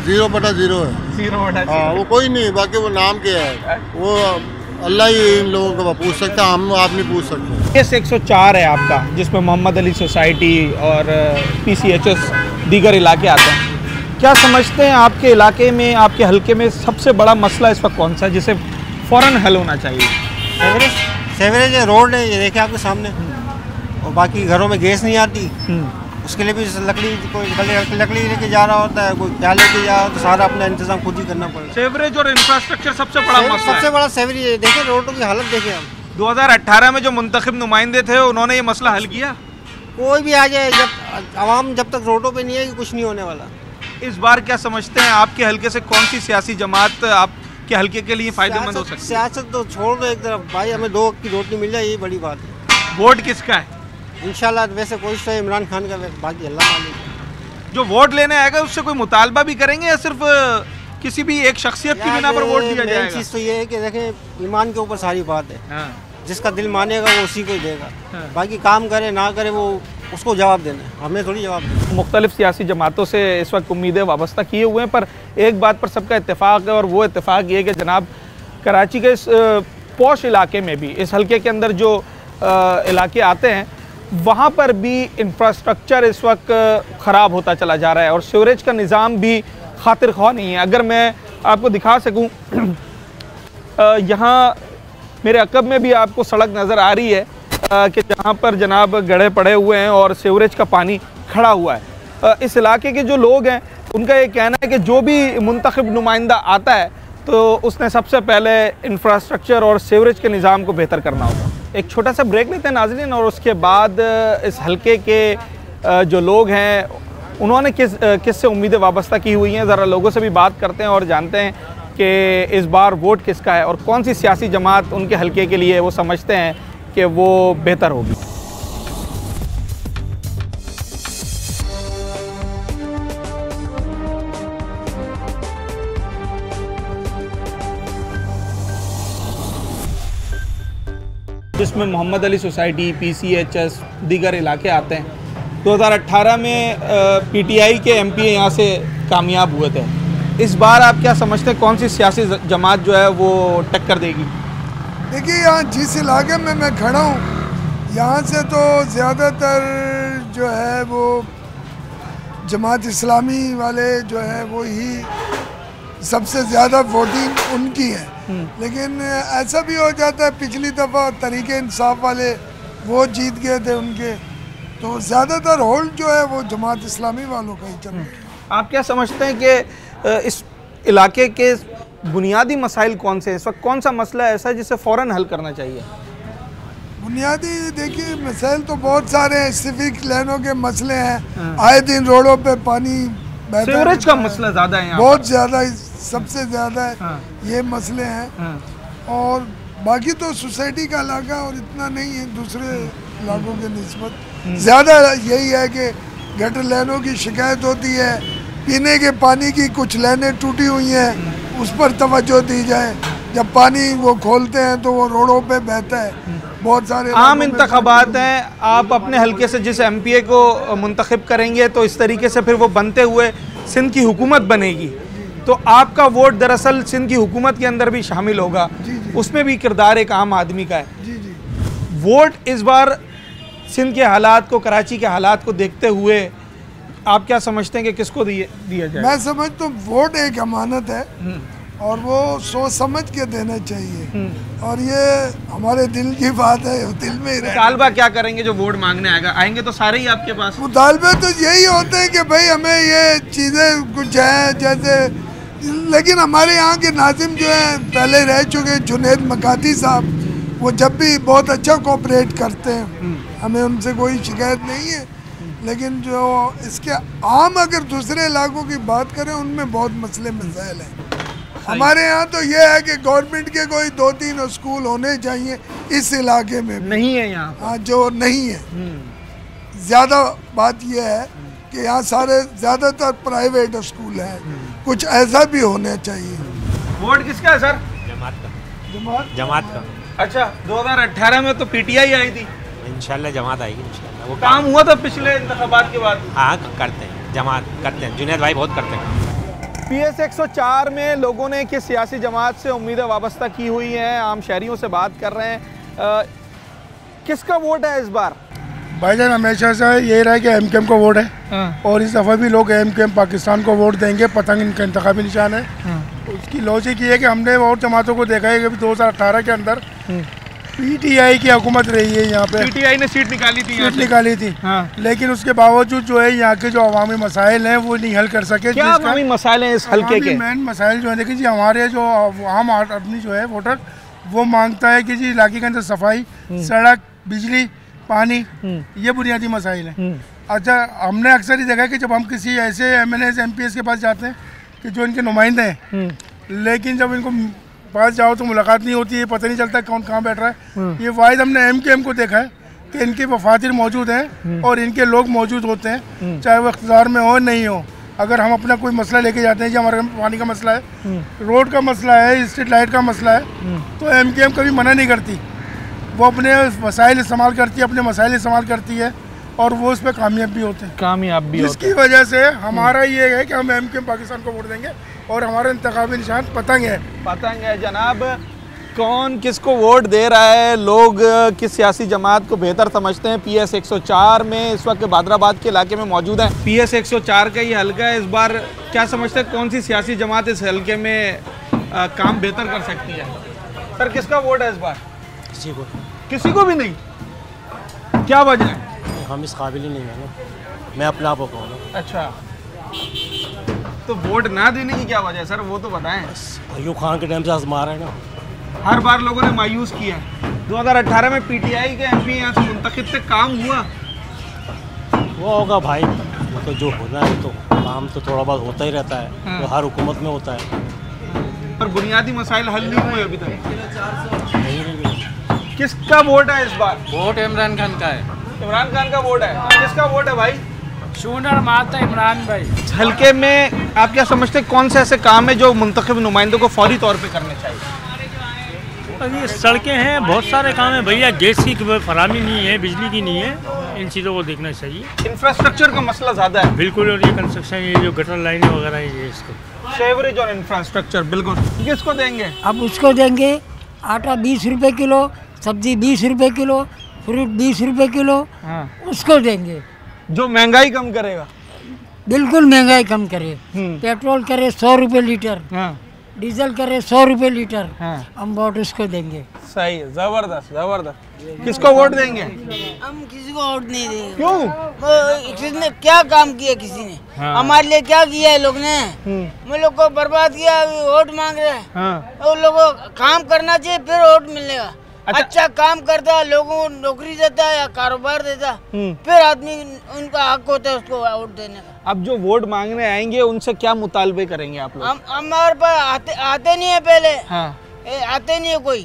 [SPEAKER 11] 0/0 है।
[SPEAKER 1] 0/0।
[SPEAKER 11] हाँ, वो कोई नहीं, बाकी वो नाम क्या है वो अल्लाह ही इन लोगों को पूछ सकता है, हम आप नहीं पूछ सकते।
[SPEAKER 1] केस 104 है आपका, जिसमें मोहम्मद अली सोसाइटी और PCHS दीगर इलाके आते हैं। क्या समझते हैं आपके इलाके में, आपके हल्के में सबसे बड़ा मसला इस वक्त कौन सा है जिसे फ़ौरन हल होना चाहिए?
[SPEAKER 5] सेवरेज रोड है, ये देखें आपके सामने, और बाकी घरों में गैस नहीं आती, उसके लिए भी लकड़ी कोई लकड़ी लेके जा रहा होता है, कोई क्या लेके जा रहा होता है, सारा अपना इंतजाम खुद ही करना पड़ेगा।
[SPEAKER 1] सेवरेज और इंफ्रास्ट्रक्चर सबसे बड़ा मसला,
[SPEAKER 5] सबसे बड़ा सेवरेज है। देखें रोडों की हालत देखें आप।
[SPEAKER 1] 2018 में जो मुंतखब नुमाइंदे थे उन्होंने ये मसला हल किया?
[SPEAKER 5] कोई भी आ जाए, जब आवाम जब तक रोडों पे नहीं आएगी कुछ नहीं होने वाला।
[SPEAKER 1] इस बार क्या समझते हैं आपके हल्के से कौन सी सियासी जमात आपके हल्के के लिए फायदेमंद हो सकती है?
[SPEAKER 5] सियासत तो छोड़ दो एक तरफ भाई, हमें 2 की रोटी मिल जाए, यही बड़ी बात है।
[SPEAKER 1] वोट किसका है?
[SPEAKER 5] इंशाल्लाह वैसे कोशिश है इमरान खान का, बाकी अल्लाह मालिक।
[SPEAKER 1] जो वोट लेने आएगा उससे कोई मुतालबा भी करेंगे या सिर्फ किसी भी एक शख्सियत की बिना पर वोट दिया जाएगा?
[SPEAKER 5] चीज़ तो ये है कि देखें, ईमान के ऊपर सारी बात है। हाँ। जिसका दिल मानेगा वो उसी को ही देगा। हाँ। बाकी काम करे ना करे वो उसको जवाब देना है, हमें थोड़ी जवाब देना।
[SPEAKER 1] मुख्तलिफ सियासी जमातों से इस वक्त उम्मीदें वाबस्ता किए हुए हैं, पर एक बात पर सबका इत्तेफाक है और वो इत्तेफाक ये है कि जनाब कराची के इस पॉश इलाके में भी, इस हल्के के अंदर जो इलाके आते हैं वहाँ पर भी इंफ्रास्ट्रक्चर इस वक्त ख़राब होता चला जा रहा है और सीवरेज का निज़ाम भी खातिर ख्वाह नहीं है। अगर मैं आपको दिखा सकूँ, यहाँ मेरे अकब में भी आपको सड़क नज़र आ रही है कि जहाँ पर जनाब गड्ढे पड़े हुए हैं और सीवरेज का पानी खड़ा हुआ है। इस इलाके के जो लोग हैं उनका ये कहना है कि जो भी मुंतखब नुमाइंदा आता है तो उसने सबसे पहले इंफ्रास्ट्रक्चर और सीवरेज के निज़ाम को बेहतर करना होगा। एक छोटा सा ब्रेक लेते हैं नाज़रीन, और उसके बाद इस हल्के के जो लोग हैं उन्होंने किससे उम्मीदें वाबस्ता की हुई हैं, ज़रा लोगों से भी बात करते हैं और जानते हैं कि इस बार वोट किसका है और कौन सी सियासी जमात उनके हल्के के लिए वो समझते हैं कि वो बेहतर होगी। जिसमें मोहम्मद अली सोसाइटी, PCHS, दीगर इलाके आते हैं। 2018 में PTI के MP यहाँ से कामयाब हुए थे। इस बार आप क्या समझते हैं कौन सी सियासी जमात जो है वो टक्कर देगी?
[SPEAKER 12] देखिए, यहाँ जिस इलाके में मैं खड़ा हूँ यहाँ से तो ज़्यादातर जो है वो जमात इस्लामी वाले जो है वो ही सबसे ज़्यादा वोटिंग उनकी है। लेकिन ऐसा भी हो जाता है, पिछली दफ़ा तरीके इंसाफ वाले वो जीत गए थे उनके, तो ज़्यादातर होल्ड जो है वो जमात इस्लामी वालों का ही चल रहा है।
[SPEAKER 1] आप क्या समझते हैं कि इस इलाके के बुनियादी मसाइल कौन से, इस वक्त कौन सा मसला ऐसा है जिसे फ़ौरन हल करना चाहिए?
[SPEAKER 12] बुनियादी देखिए मसाइल तो बहुत सारे हैं, सिविक लाइनों के मसले हैं, आए दिन रोडों पे पानी बहता है,
[SPEAKER 1] सीवरेज का मसला ज़्यादा है,
[SPEAKER 12] बहुत ज़्यादा, सबसे ज़्यादा है ये मसले हैं। और बाकी तो सोसाइटी का इलाका और इतना नहीं है दूसरे इलाकों के निस्बत। ज़्यादा यही है कि गटर लाइनों की शिकायत होती है, पीने के पानी की कुछ लाइनें टूटी हुई हैं, उस पर तवज्जो दी जाए। जब पानी वो खोलते हैं तो वो रोडों पे बहता है। बहुत सारे
[SPEAKER 1] आम इंतखाबात हैं, आप अपने हलके से जिस MPA को मुंतखब करेंगे तो इस तरीके से फिर वो बनते हुए सिंध की हुकूमत बनेगी, तो आपका वोट दरअसल सिंध की हुकूमत के अंदर भी शामिल होगा, उसमें भी किरदार एक आम आदमी का है। वोट इस बार सिंध के हालात को, कराची के हालात को देखते हुए आप क्या समझते हैं कि किसको दिया जाए?
[SPEAKER 12] मैं समझता हूँ वोट एक अमानत है और वो सोच समझ के देना चाहिए, और ये हमारे दिल की बात है, दिल में ही
[SPEAKER 1] मुतालबा क्या करेंगे जो वोट मांगने आएंगे तो सारे ही आपके पास?
[SPEAKER 12] मुतालबे तो यही होते हैं कि भाई हमें ये चीज़ें कुछ है जैसे, लेकिन हमारे यहाँ के नाजिम जो है पहले रह चुके जुनैद मकाती साहब, वो जब भी बहुत अच्छा कोऑपरेट करते हैं, हमें उनसे कोई शिकायत नहीं है। लेकिन जो इसके आम अगर दूसरे इलाकों की बात करें उनमें बहुत मसले मसाइल हैं। हमारे यहाँ तो ये है कि गवर्नमेंट के कोई 2-3 स्कूल होने चाहिए इस इलाके में,
[SPEAKER 1] नहीं है यहाँ।
[SPEAKER 12] हाँ, जो नहीं है। ज़्यादा बात ये है कि यहाँ सारे ज़्यादातर प्राइवेट स्कूल हैं, कुछ ऐसा भी होना चाहिए।
[SPEAKER 1] वोट किसका है सर?
[SPEAKER 13] जमात का।
[SPEAKER 1] अच्छा, 2018 में तो PTI आई थी,
[SPEAKER 13] इंशाल्लाह जमात आएगी इंशाल्लाह। वो
[SPEAKER 1] काम हुआ था पिछले इंतखाबात के बाद?
[SPEAKER 13] हाँ करते हैं, जमात करते हैं, जुनैद भाई बहुत करते हैं।
[SPEAKER 1] PS 104 में लोगों ने किस सियासी जमात से उम्मीदें वाबस्ता की हुई हैं, आम शहरियों से बात कर रहे हैं। किसका वोट है इस बार?
[SPEAKER 14] भाईजान हमेशा से यही रहा है कि MKM को वोट है, और इस दफ़ा भी लोग MKM पाकिस्तान को वोट देंगे। पतंग इनका इंतखाबी निशान है। उसकी लॉजिक ये है कि हमने और जमातों को देखा है कि 2018 के अंदर PTI की हुकूमत रही है यहाँ पे।
[SPEAKER 1] PTI ने सीट निकाली थी।
[SPEAKER 14] लेकिन उसके बावजूद जो है यहाँ के जो अवामी मसाइल हैं वो नहीं हल कर सके।
[SPEAKER 1] क्या अवामी मसाइल हैं इस हल्के के?
[SPEAKER 14] मेन मसाइल जो है, देखिए जी, हमारे जो आम आदमी जो है वोटर, वो मांगता है कि जी इलाके के अंदर सफाई, सड़क, बिजली, पानी, ये बुनियादी मसाइल हैं। अच्छा, हमने अक्सर ही देखा है कि जब हम किसी ऐसे MLAs MPs के पास जाते हैं कि जो इनके नुमाइंदे हैं, लेकिन जब इनको पास जाओ तो मुलाकात नहीं होती है, पता नहीं चलता कौन कहाँ बैठ रहा है। ये वाहिद हमने MKM को देखा है कि इनके वफादार मौजूद हैं और इनके लोग मौजूद होते हैं, चाहे वो इख्तियार में हो नहीं हो। अगर हम अपना कोई मसला लेके जाते हैं, जो हमारे पानी का मसला है, रोड का मसला है, स्ट्रीट लाइट का मसला है, तो MKM कभी मना नहीं करती। वो अपने वसाइल इस्तेमाल करती है, अपने मसाइल इस्तेमाल करती है, और वो उस पर कामयाब भी होते हैं। जिसकी वजह से हमारा ये है कि हम MKM पाकिस्तान को वोट देंगे, और हमारा इंतखाबी निशान पतंग है।
[SPEAKER 1] पतंग है जनाब। कौन किसको वोट दे रहा है, लोग किस सियासी जमात को बेहतर समझते हैं? PS 104 में इस वक्त बादराबाद के इलाके में मौजूद है। PS 104 का ये हल्का है। इस बार क्या समझते हैं कौन सी सियासी जमात इस हल्के में काम बेहतर कर सकती है? सर, किसका वोट है इस बार? किसी को भी नहीं। क्या वजह है?
[SPEAKER 13] हम इस काबिल ही नहीं है ना, मैं अपने आप को कहूँ।
[SPEAKER 1] अच्छा, तो वोट ना देने की क्या वजह है सर, वो तो बताएं।
[SPEAKER 13] अयूब खान के टाइम से आजमा रहे हैं ना,
[SPEAKER 1] हर बार लोगों ने मायूस किया है। 2018 में PTI के MP यहाँ से मुंतखब से काम हुआ?
[SPEAKER 13] वो होगा भाई, वो तो जो होना है, तो काम तो थोड़ा बहुत होता ही रहता है, तो हर हुकूमत में होता है।
[SPEAKER 1] पर बुनियादी मसाइल हल नहीं हुए अभी तक। किसका वोट है इस बार?
[SPEAKER 8] वोट इमरान खान का है।
[SPEAKER 1] इमरान खान का वोट है। किसका वोट है भाई?
[SPEAKER 8] शूनर मारता इमरान भाई।
[SPEAKER 1] हल्के में आप क्या समझते हैं कौन से ऐसे काम है जो मुंतखब नुमाइंदों को फौरी तौर पे करने चाहिए?
[SPEAKER 13] और ये सड़कें हैं, बहुत सारे काम है भैया, गैस की फराहमी नहीं है, बिजली की नहीं है, इन चीज़ों को देखना चाहिए।
[SPEAKER 1] इंफ्रास्ट्रक्चर का मसला ज़्यादा है
[SPEAKER 13] बिल्कुल, और ये कंस्ट्रक्शन, ये जो गटर लाइनें वगैरह है, ये इसको
[SPEAKER 1] सेवरेज और इंफ्रास्ट्रक्चर बिल्कुल। किसको देंगे?
[SPEAKER 15] अब उसको देंगे। आटा 20 रुपए किलो, सब्जी 20 रुपए किलो, फ्रूट 20 रुपए किलो, उसको देंगे।
[SPEAKER 1] जो महंगाई कम करेगा,
[SPEAKER 15] बिल्कुल महंगाई कम करे। पेट्रोल करे 100 रुपए लीटर, डीजल करे 100 रुपए लीटर, हम वोट उसको देंगे।
[SPEAKER 1] सही है, जबरदस्त जबरदस्त। किसको वोट देंगे?
[SPEAKER 16] हम किसी को वोट नहीं देंगे।
[SPEAKER 1] क्यों?
[SPEAKER 16] किसने क्या काम किया, किसी ने हमारे लिए क्या किया है? लोग ने हम लोग को बर्बाद किया, वोट मांग रहे हैं। उन लोगों को काम करना चाहिए, फिर वोट मिलेगा। अच्छा काम करता है, लोगों को नौकरी देता है या कारोबार देता है, फिर आदमी उनका हक होता है उसको वोट देने का।
[SPEAKER 1] अब जो वोट मांगने आएंगे उनसे क्या मुतालबे करेंगे आप लोग?
[SPEAKER 16] हमारे पास आते नहीं है पहले, आते नहीं है कोई।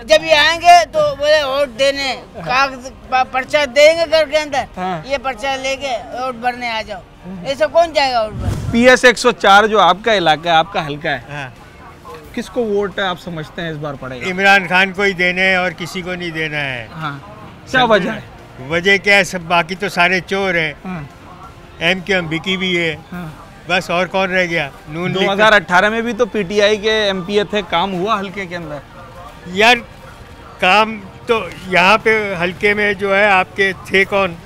[SPEAKER 16] जब ये आएंगे तो बोले वोट देने, कागज पर्चा देंगे घर के अंदर, ये पर्चा लेके वोट भरने आ जाओ। ऐसा कौन जाएगा वोट भरने?
[SPEAKER 1] PS 104 जो आपका इलाका है, आपका हल्का है, किसको वोट आप समझते हैं इस बार पड़ेगा?
[SPEAKER 17] इमरान खान को ही देने हैं और किसी को नहीं देना है।
[SPEAKER 1] क्या वजह है?
[SPEAKER 17] वजह क्या है, सब बाकी तो सारे चोर हैं। MQM बिकी भी है, बस और कौन रह गया?
[SPEAKER 1] 2018 में भी तो PTI के MP थे, काम हुआ हल्के के अंदर?
[SPEAKER 17] यार काम तो यहाँ पे हल्के में जो है आपके थे कौन?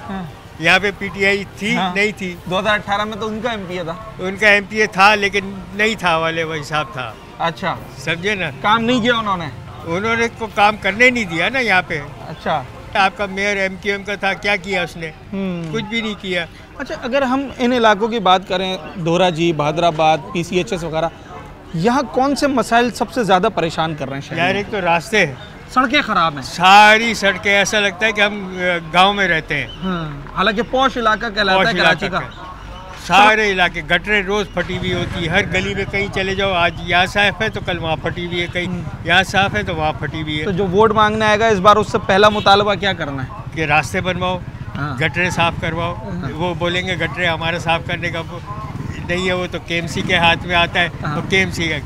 [SPEAKER 17] यहाँ पे PTI थी? नहीं थी।
[SPEAKER 1] 2018 में तो उनका MP था।
[SPEAKER 17] उनका MP था लेकिन नहीं था वाले वही हिसाब था।
[SPEAKER 1] अच्छा,
[SPEAKER 17] समझे ना?
[SPEAKER 1] काम नहीं किया उन्होंने
[SPEAKER 17] को काम करने नहीं दिया ना यहाँ पे।
[SPEAKER 1] अच्छा,
[SPEAKER 17] आपका मेयर MQM का था, क्या किया उसने? कुछ भी नहीं किया।
[SPEAKER 1] अच्छा, अगर हम इन इलाकों की बात करें, धोराजी, भादराबाद, PCHS वगैरह, यहाँ कौन से मसाइल सबसे ज़्यादा परेशान कर रहे हैं?
[SPEAKER 17] यार एक तो रास्ते,
[SPEAKER 1] सड़कें खराब हैं,
[SPEAKER 17] सारी सड़कें, ऐसा लगता है कि हम गांव में रहते हैं।
[SPEAKER 1] हालांकि पॉश इलाका कहलाता है कराची का।
[SPEAKER 17] सारे इलाके गटरें रोज फटी हुई होती है, हर गली में कहीं चले जाओ, आज यहाँ साफ है तो कल वहाँ फटी हुई है, कहीं यहाँ साफ है तो वहाँ फटी हुई है।
[SPEAKER 1] तो जो वोट मांगने आएगा इस बार, उससे पहला मुतालबा क्या करना है?
[SPEAKER 17] कि रास्ते बनवाओ, गटरें साफ करवाओ। वो बोलेंगे गटरें हमारा साफ करने का नहीं है, वो तो KMC के हाथ में आता है, तो KMC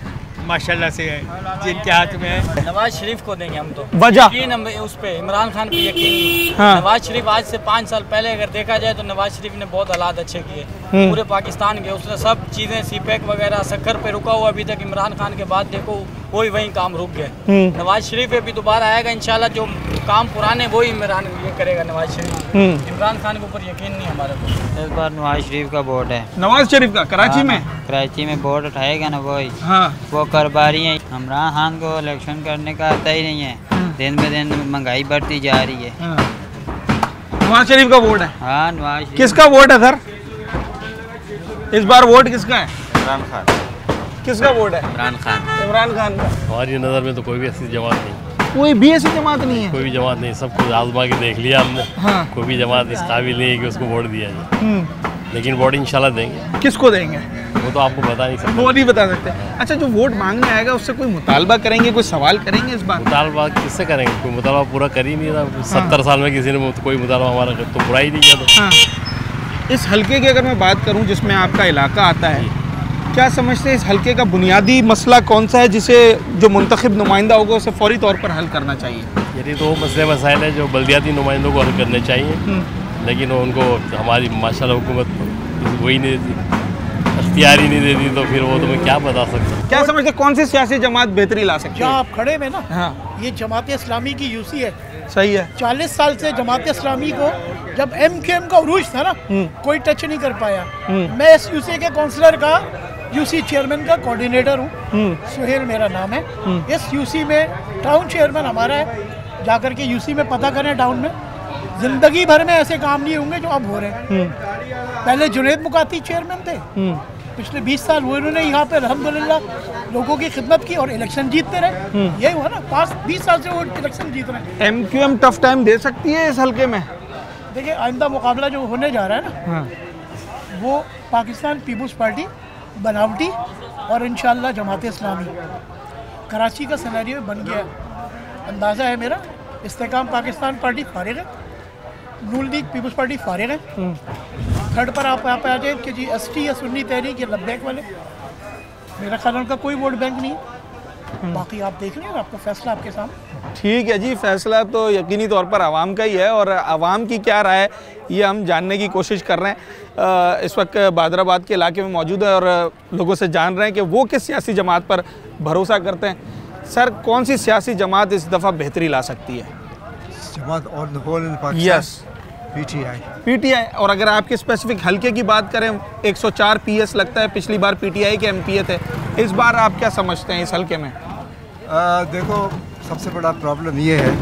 [SPEAKER 17] माशाल्लाह से है जिनके हाथ में है।
[SPEAKER 9] नवाज शरीफ को देंगे हम तो।
[SPEAKER 1] वजह
[SPEAKER 9] उस पे इमरान खान पे यकीन नहीं। नवाज शरीफ आज से 5 साल पहले अगर देखा जाए तो नवाज शरीफ ने बहुत हालात अच्छे किए पूरे पाकिस्तान के। उसने सब चीज़ें CPEC वगैरह शक्कर पे रुका हुआ अभी तक। इमरान खान के बाद देखो वही काम रुक गए। नवाज शरीफ पे भी दोबारा आएगा इंशाल्लाह। जो काम पुराने वही इमरान ये करेगा नवाज शरीफ। इमरान खान के ऊपर यकीन नहीं हमारे को।
[SPEAKER 18] इस बार नवाज शरीफ का वोट है।
[SPEAKER 1] नवाज शरीफ का कराची में?
[SPEAKER 18] कराची में वोट उठाएगा ना वही। वो कारोबारी है। इमरान खान को इलेक्शन करने का आता ही नहीं है। दिन ब दिन महंगाई बढ़ती जा रही है।
[SPEAKER 1] नवाज शरीफ का वोट है?
[SPEAKER 18] हाँ, नवाज शरीफ।
[SPEAKER 1] किसका वोट है सर इस बार? वोट किसका है?
[SPEAKER 19] इमरान खान।
[SPEAKER 1] किसका वोट है?
[SPEAKER 19] इमरान खान।
[SPEAKER 1] इमरान खान का।
[SPEAKER 19] हमारी नज़र में तो कोई भी ऐसी जमात नहीं,
[SPEAKER 1] कोई भी ऐसी जमात नहीं है।
[SPEAKER 19] कोई भी जमात नहीं, सब कुछ आजमा के देख लिया हमने। कोई भी जमात इस काबिल नहीं है कि उसको वोट दिया जाए। लेकिन वोट इंशाल्लाह देंगे।
[SPEAKER 1] किसको देंगे
[SPEAKER 19] वो तो आपको बता नहीं सकते।
[SPEAKER 1] वो नहीं बता सकते। अच्छा, जो वोट मांगने आएगा उससे कोई मुतालबा करेंगे, कोई सवाल करेंगे इस बार?
[SPEAKER 19] मुतालबा किससे करेंगे? कोई मुतालबा पूरा कर ही नहीं रहा। 70 साल में किसी ने कोई मुतालबा हमारा तो बुरा ही नहीं किया। तो
[SPEAKER 1] इस हल्के की अगर मैं बात करूं जिसमें आपका इलाका आता है, क्या समझते हैं इस हल्के का बुनियादी मसला कौन सा है जिसे जो मुंतखब नुमाइंदा होगा उसे फौरी तौर पर हल करना चाहिए?
[SPEAKER 19] यदि तो मसले मसाइल है जो बल्दियाती नुमाइंदों को हल करने चाहिए, लेकिन उनको हमारी माशाल्लाह हुकूमत वही नहीं देती, अख्तियार ही नहीं देती, तो फिर वो तुम्हें क्या बता सकते?
[SPEAKER 1] क्या समझते कौन सी सियासी जमात बेहतरी ला सकती है?
[SPEAKER 20] जहाँ आप खड़े में ना, ये जमात इस्लामी की यूसी है।
[SPEAKER 1] सही है।
[SPEAKER 20] 40 साल से जमात इस्लामी को जब MQM का उरूज था ना, कोई टच नहीं कर पाया। मैं इस यूसी के काउंसलर का यूसी चेयरमैन का कोऑर्डिनेटर हूँ। सुहेल मेरा नाम है। इस यूसी में टाउन चेयरमैन हमारा है। जाकर के यूसी में पता करें, टाउन में जिंदगी भर में ऐसे काम नहीं होंगे जो अब हो रहे हैं। पहले जुनैद मुकाती चेयरमैन थे, पिछले 20 साल हुए उन्होंने यहाँ पे अल्हम्दुलिल्लाह लोगों की खिदमत की और इलेक्शन जीतते रहे। यही हुआ ना, 20 साल से वो इलेक्शन जीत रहे हैं।
[SPEAKER 1] MQM टफ टाइम दे सकती है इस हल्के में?
[SPEAKER 20] देखिए, आइंदा मुकाबला जो होने जा रहा है ना, वो पाकिस्तान पीपुल्स पार्टी, बनावटी और इंशाल्लाह जमात इस्लामी। कराची का सिनेरियो बन गया, अंदाज़ा है मेरा। इस्तेकाम पाकिस्तान पार्टी फारिग है, नून लीग पीपुल्स पार्टी फारिग है। थर्ड पर आप यहाँ पे आ जाए कि जी ST या सुन्नी तहरीक या लब्बैक वाले। मेरा ख्याल उनका कोई वोट बैंक नहीं है। बाकी आप देख लें, आपका फैसला आपके सामने।
[SPEAKER 1] ठीक है जी, फैसला तो यकीनी तौर पर आवाम का ही है और आवाम की क्या राय ये हम जानने की कोशिश कर रहे हैं। इस वक्त बादराबाद के इलाके में मौजूद है और लोगों से जान रहे हैं कि वो किस सियासी जमात पर भरोसा करते हैं। सर, कौन सी सियासी जमात इस दफ़ा बेहतरी ला सकती है?
[SPEAKER 21] जमात और the whole in Pakistan.
[SPEAKER 1] Yes,
[SPEAKER 21] PTI.
[SPEAKER 1] और अगर आपके स्पेसिफिक हलके की बात करें, 104 PS लगता है, पिछली बार पीटीआई के MP थे। इस बार आप क्या समझते हैं इस हलके में?
[SPEAKER 21] देखो, सबसे बड़ा प्रॉब्लम ये है,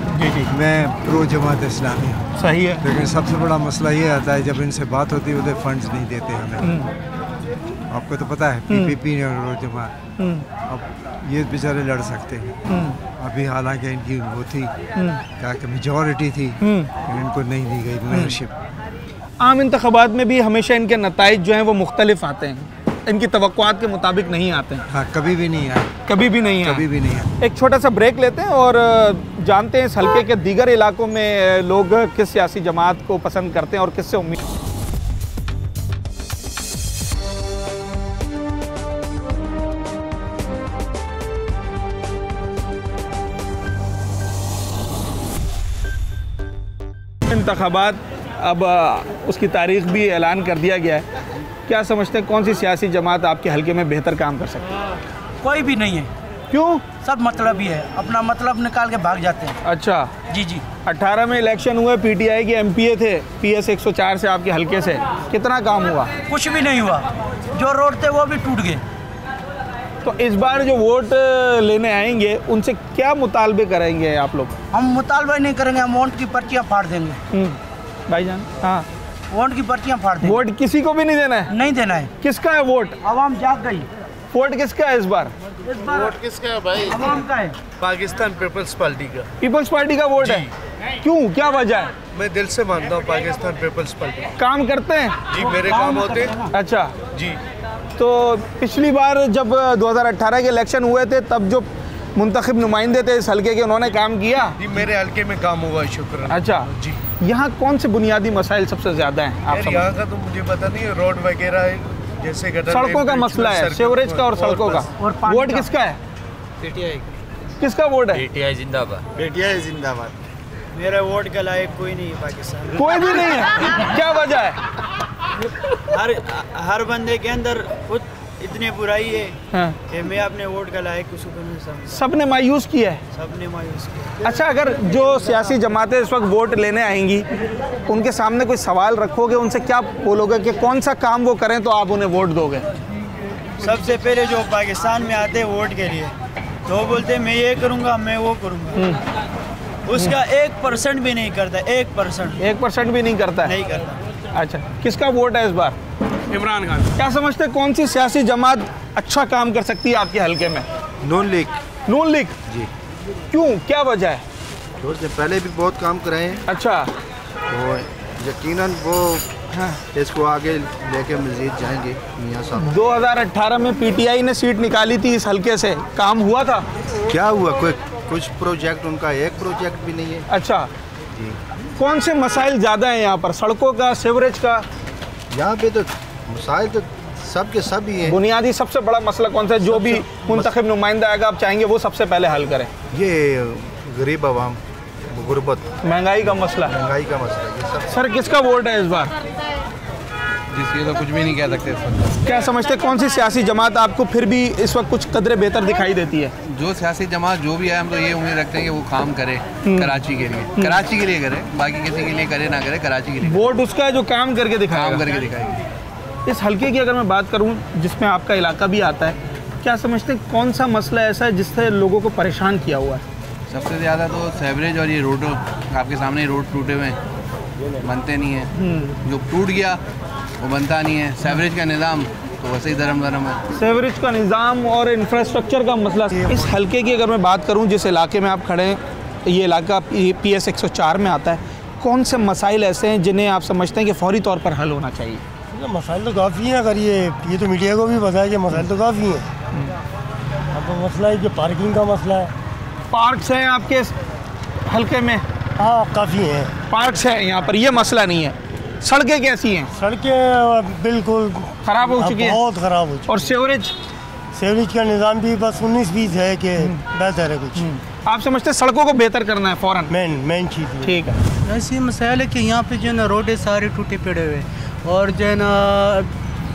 [SPEAKER 21] मैं प्रो जमात इस्लामी हूँ।
[SPEAKER 1] सही है,
[SPEAKER 21] लेकिन सबसे बड़ा मसला ये आता है जब इनसे बात होती है तो फंड्स नहीं देते हमें। आपको तो पता है PPP और जमात, अब ये बेचारे लड़ सकते हैं। अभी हालांकि इनकी वो थी क्या कि मेजॉरिटी थी, इनको नहीं दी गई मेंबरशिप।
[SPEAKER 1] आम इंतखाबात में भी हमेशा इनके नताइज जो हैं वो मुख्तलिफ आते हैं, इनकी तवक्कुआत के मुताबिक नहीं आते हैं।
[SPEAKER 21] हाँ, कभी भी नहीं आए,
[SPEAKER 1] कभी भी नहीं आए,
[SPEAKER 21] कभी भी नहीं आए।
[SPEAKER 1] एक छोटा सा ब्रेक लेते हैं और जानते हैं इस हलके के दीगर इलाकों में लोग किस सियासी जमात को पसंद करते हैं और किससे उम्मीद। इंतखाबात अब उसकी तारीख भी ऐलान कर दिया गया है। क्या समझते हैं कौन सी सियासी जमात आपके हलके में बेहतर काम कर सकती है?
[SPEAKER 22] कोई भी नहीं है।
[SPEAKER 1] क्यों?
[SPEAKER 22] सब मतलब ही है, अपना मतलब निकाल के भाग जाते हैं।
[SPEAKER 1] अच्छा
[SPEAKER 22] जी जी।
[SPEAKER 1] 18 में इलेक्शन हुए, पीटीआई के MPA थे, PS 104 से आपके हलके से, कितना काम हुआ?
[SPEAKER 22] कुछ भी नहीं हुआ, जो रोड थे वो भी टूट गए।
[SPEAKER 1] तो इस बार जो वोट लेने आएंगे उनसे क्या मुतालबे करेंगे आप लोग?
[SPEAKER 22] हम मुतालबा नहीं करेंगे, हम वोट की पर्चियाँ फाड़ देंगे।
[SPEAKER 1] भाईजान, हाँ,
[SPEAKER 22] वोट की पर्चियाँ फाड़ देंगे।
[SPEAKER 1] वोट किसी को भी नहीं देना है?
[SPEAKER 22] नहीं देना है।
[SPEAKER 1] किसका है वोट?
[SPEAKER 22] आवाम जाग गई।
[SPEAKER 1] वोट किसका है इस बार?
[SPEAKER 22] वोट
[SPEAKER 21] किसका है भाई?
[SPEAKER 22] आवाम का है।
[SPEAKER 21] पाकिस्तान पीपल्स पार्टी का।
[SPEAKER 1] पीपल्स पार्टी का वोट है? क्यों, क्या वजह है?
[SPEAKER 21] मैं दिल से मानता हूँ पाकिस्तान पीपल्स पार्टी।
[SPEAKER 1] काम करते हैं
[SPEAKER 21] जी, मेरे काम होते हैं।
[SPEAKER 1] अच्छा
[SPEAKER 21] जी।
[SPEAKER 1] तो पिछली बार जब 2018 के इलेक्शन हुए थे तब जो मुंतखब नुमाइंदे थे इस हलके के, उन्होंने काम किया?
[SPEAKER 21] जी, मेरे हलके में काम हुआ, शुक्र।
[SPEAKER 1] अच्छा
[SPEAKER 21] जी।
[SPEAKER 1] यहाँ कौन से बुनियादी मसाइल सबसे ज्यादा हैं आप?
[SPEAKER 21] यहाँ का तो मुझे पता नहीं है, रोड वगैरह जैसे
[SPEAKER 1] सड़कों का मसला है, सीवरेज का और सड़कों का। वोट किसका है?
[SPEAKER 21] पीटीआई।
[SPEAKER 1] किसका वोट है?
[SPEAKER 21] पीटीआई जिंदाबाद। पीटीआई जिंदाबाद।
[SPEAKER 22] मेरे वोट के लायक कोई नहीं है पाकिस्तान।
[SPEAKER 1] कोई भी नहीं है? क्या वजह है?
[SPEAKER 22] हर बंदे के अंदर खुद इतनी बुराई है
[SPEAKER 1] हाँ।
[SPEAKER 22] कि मैं अपने वोट का लायक किसी को नहीं समझता।
[SPEAKER 1] सबने मायूस किया है।
[SPEAKER 22] सबने मायूस किया।
[SPEAKER 1] अच्छा, अगर जो सियासी जमातें इस वक्त वोट लेने आएंगी उनके सामने कोई सवाल रखोगे, उनसे क्या बोलोगे कि कौन सा काम वो करें तो आप उन्हें वोट दोगे?
[SPEAKER 22] सबसे पहले जो पाकिस्तान में आते हैं वोट के लिए तो वो बोलते हैं मैं ये करूँगा, मैं वो करूँगा। उसका 1% भी नहीं करता।
[SPEAKER 1] 1% भी नहीं करता है?
[SPEAKER 22] नहीं करता।
[SPEAKER 1] अच्छा, किसका वोट है इस बार?
[SPEAKER 21] इमरान खान।
[SPEAKER 1] क्या समझते हैं कौन सी सियासी जमात अच्छा काम कर सकती है आपके हलके में?
[SPEAKER 21] नून लीग।
[SPEAKER 1] नून लीग?
[SPEAKER 21] जी।
[SPEAKER 1] क्यों, क्या वजह है?
[SPEAKER 21] तो पहले भी बहुत काम कराए हैं।
[SPEAKER 1] अच्छा।
[SPEAKER 21] तो यकीनन वो इसको आगे लेके मजीद जाएंगे मियां साहब।
[SPEAKER 1] 2018 में पीटीआई ने सीट निकाली थी इस हलके से, काम हुआ था?
[SPEAKER 21] क्या हुआ? कुछ प्रोजेक्ट, उनका एक प्रोजेक्ट भी नहीं है।
[SPEAKER 1] अच्छा
[SPEAKER 21] जी।
[SPEAKER 1] कौन से मसाइल ज़्यादा हैं यहाँ पर? सड़कों का, सीवरेज का?
[SPEAKER 21] यहाँ पे तो मसाइल तो सब के सब ही हैं।
[SPEAKER 1] बुनियादी सबसे बड़ा मसला कौन सा है जो भी मुंतखब नुमाइंदा आएगा आप चाहेंगे वो सबसे पहले हल करें?
[SPEAKER 21] ये गरीब आवाम, गुर्बत,
[SPEAKER 1] महंगाई का मसला।
[SPEAKER 21] महंगाई का मसला ये सब।
[SPEAKER 1] सर, किसका वोट है इस बार?
[SPEAKER 21] जिसके तो कुछ भी नहीं कह सकते।
[SPEAKER 1] क्या समझते कौन सी सियासी जमात आपको फिर भी इस वक्त कुछ कदरे बेहतर दिखाई देती है?
[SPEAKER 23] जो सियासी जमात जो भी है, हम तो ये उम्मीद रखते हैं कि वो काम करे कराची के लिए, कराची के लिए करे, बाकी किसी के लिए करे ना करे, कराची के लिए।
[SPEAKER 1] वोट उसका है जो काम करके दिखाएगा।
[SPEAKER 23] काम करके दिखाएगा।
[SPEAKER 1] इस हल्के की अगर मैं बात करूं जिसमें आपका इलाका भी आता है, क्या समझते हैं कौन सा मसला ऐसा है जिससे लोगों को परेशान किया हुआ है?
[SPEAKER 23] सबसे ज़्यादा तो सेवरेज और ये रोड, आपके सामने रोड टूटे हुए हैं, बनते नहीं हैं। जो टूट गया वो बनता नहीं है। सेवरेज का निज़ाम तो वैसे ही धर्म है।
[SPEAKER 1] सेवरेज का निज़ाम और इंफ्रास्ट्रक्चर का मसला। इस हल्के की अगर मैं बात करूं, जिस इलाके में आप खड़े हैं, ये इलाका PS 104 में आता है, कौन से मसाइल ऐसे हैं जिन्हें आप समझते हैं कि फौरी तौर पर हल होना चाहिए?
[SPEAKER 24] मसाइल तो काफ़ी हैं। अगर ये तो मीडिया को भी पता है कि मसाइल तो काफ़ी हैं। अब तो मसला है कि पार्किंग का मसला है।
[SPEAKER 1] पार्क्स हैं आपके हल्के में?
[SPEAKER 24] हाँ, काफ़ी हैं।
[SPEAKER 1] पार्क्स हैं यहाँ पर, ये मसला नहीं है। सड़कें कैसी हैं?
[SPEAKER 24] सड़कें बिल्कुल
[SPEAKER 1] ख़राब हो चुकी हैं।
[SPEAKER 24] बहुत ख़राब हो चुकी।
[SPEAKER 1] और सीवरेज?
[SPEAKER 24] सीवरेज का निज़ाम भी बस 19-20 है कि बेहतर है कुछ।
[SPEAKER 1] आप समझते हैं सड़कों को बेहतर करना है फ़ौरन?
[SPEAKER 24] मेन चीज़
[SPEAKER 1] ठीक है।
[SPEAKER 2] ऐसी मसाइल है कि यहाँ पे जो है ना रोडें सारे टूटे पड़े हुए और जो है ना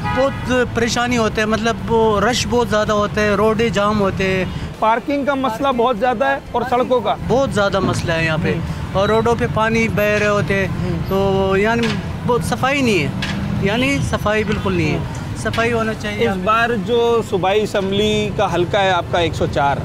[SPEAKER 2] बहुत परेशानी होते हैं, मतलब वो रश बहुत ज़्यादा होते हैं, रोडें जाम होते हैं।
[SPEAKER 1] पार्किंग का मसला बहुत ज़्यादा है और सड़कों का
[SPEAKER 2] बहुत ज़्यादा मसला है यहाँ पे, और रोडों पे पानी बह रहे होते हैं, तो यानी बहुत सफाई नहीं है, यानी सफाई बिल्कुल नहीं है, सफाई होना चाहिए।
[SPEAKER 1] इस बार जो सूबाई असम्बली का हल्का है आपका 104,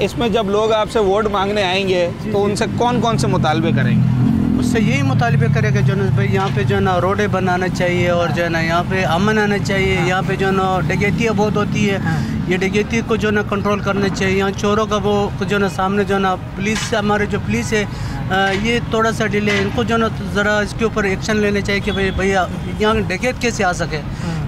[SPEAKER 1] इसमें जब लोग आपसे वोट मांगने आएंगे तो उनसे कौन कौन से मुतालबे करेंगे?
[SPEAKER 2] उससे यही मुतालबे करेगा जो भाई यहाँ पे जो है ना रोडें बनाना चाहिए और जो है ना यहाँ पे अमन आना चाहिए। यहाँ पे जो है ना डकैतियाँ बहुत होती है, ये डकैती को जो है ना कंट्रोल करना चाहिए। यहाँ चोरों का वो जो है ना सामने जो है ना पुलिस, हमारे जो पुलिस है ये थोड़ा सा डिले, इनको जो है ना ज़रा इसके ऊपर एक्शन लेने चाहिए कि भाई भैया यहाँ डकैत कैसे आ सके।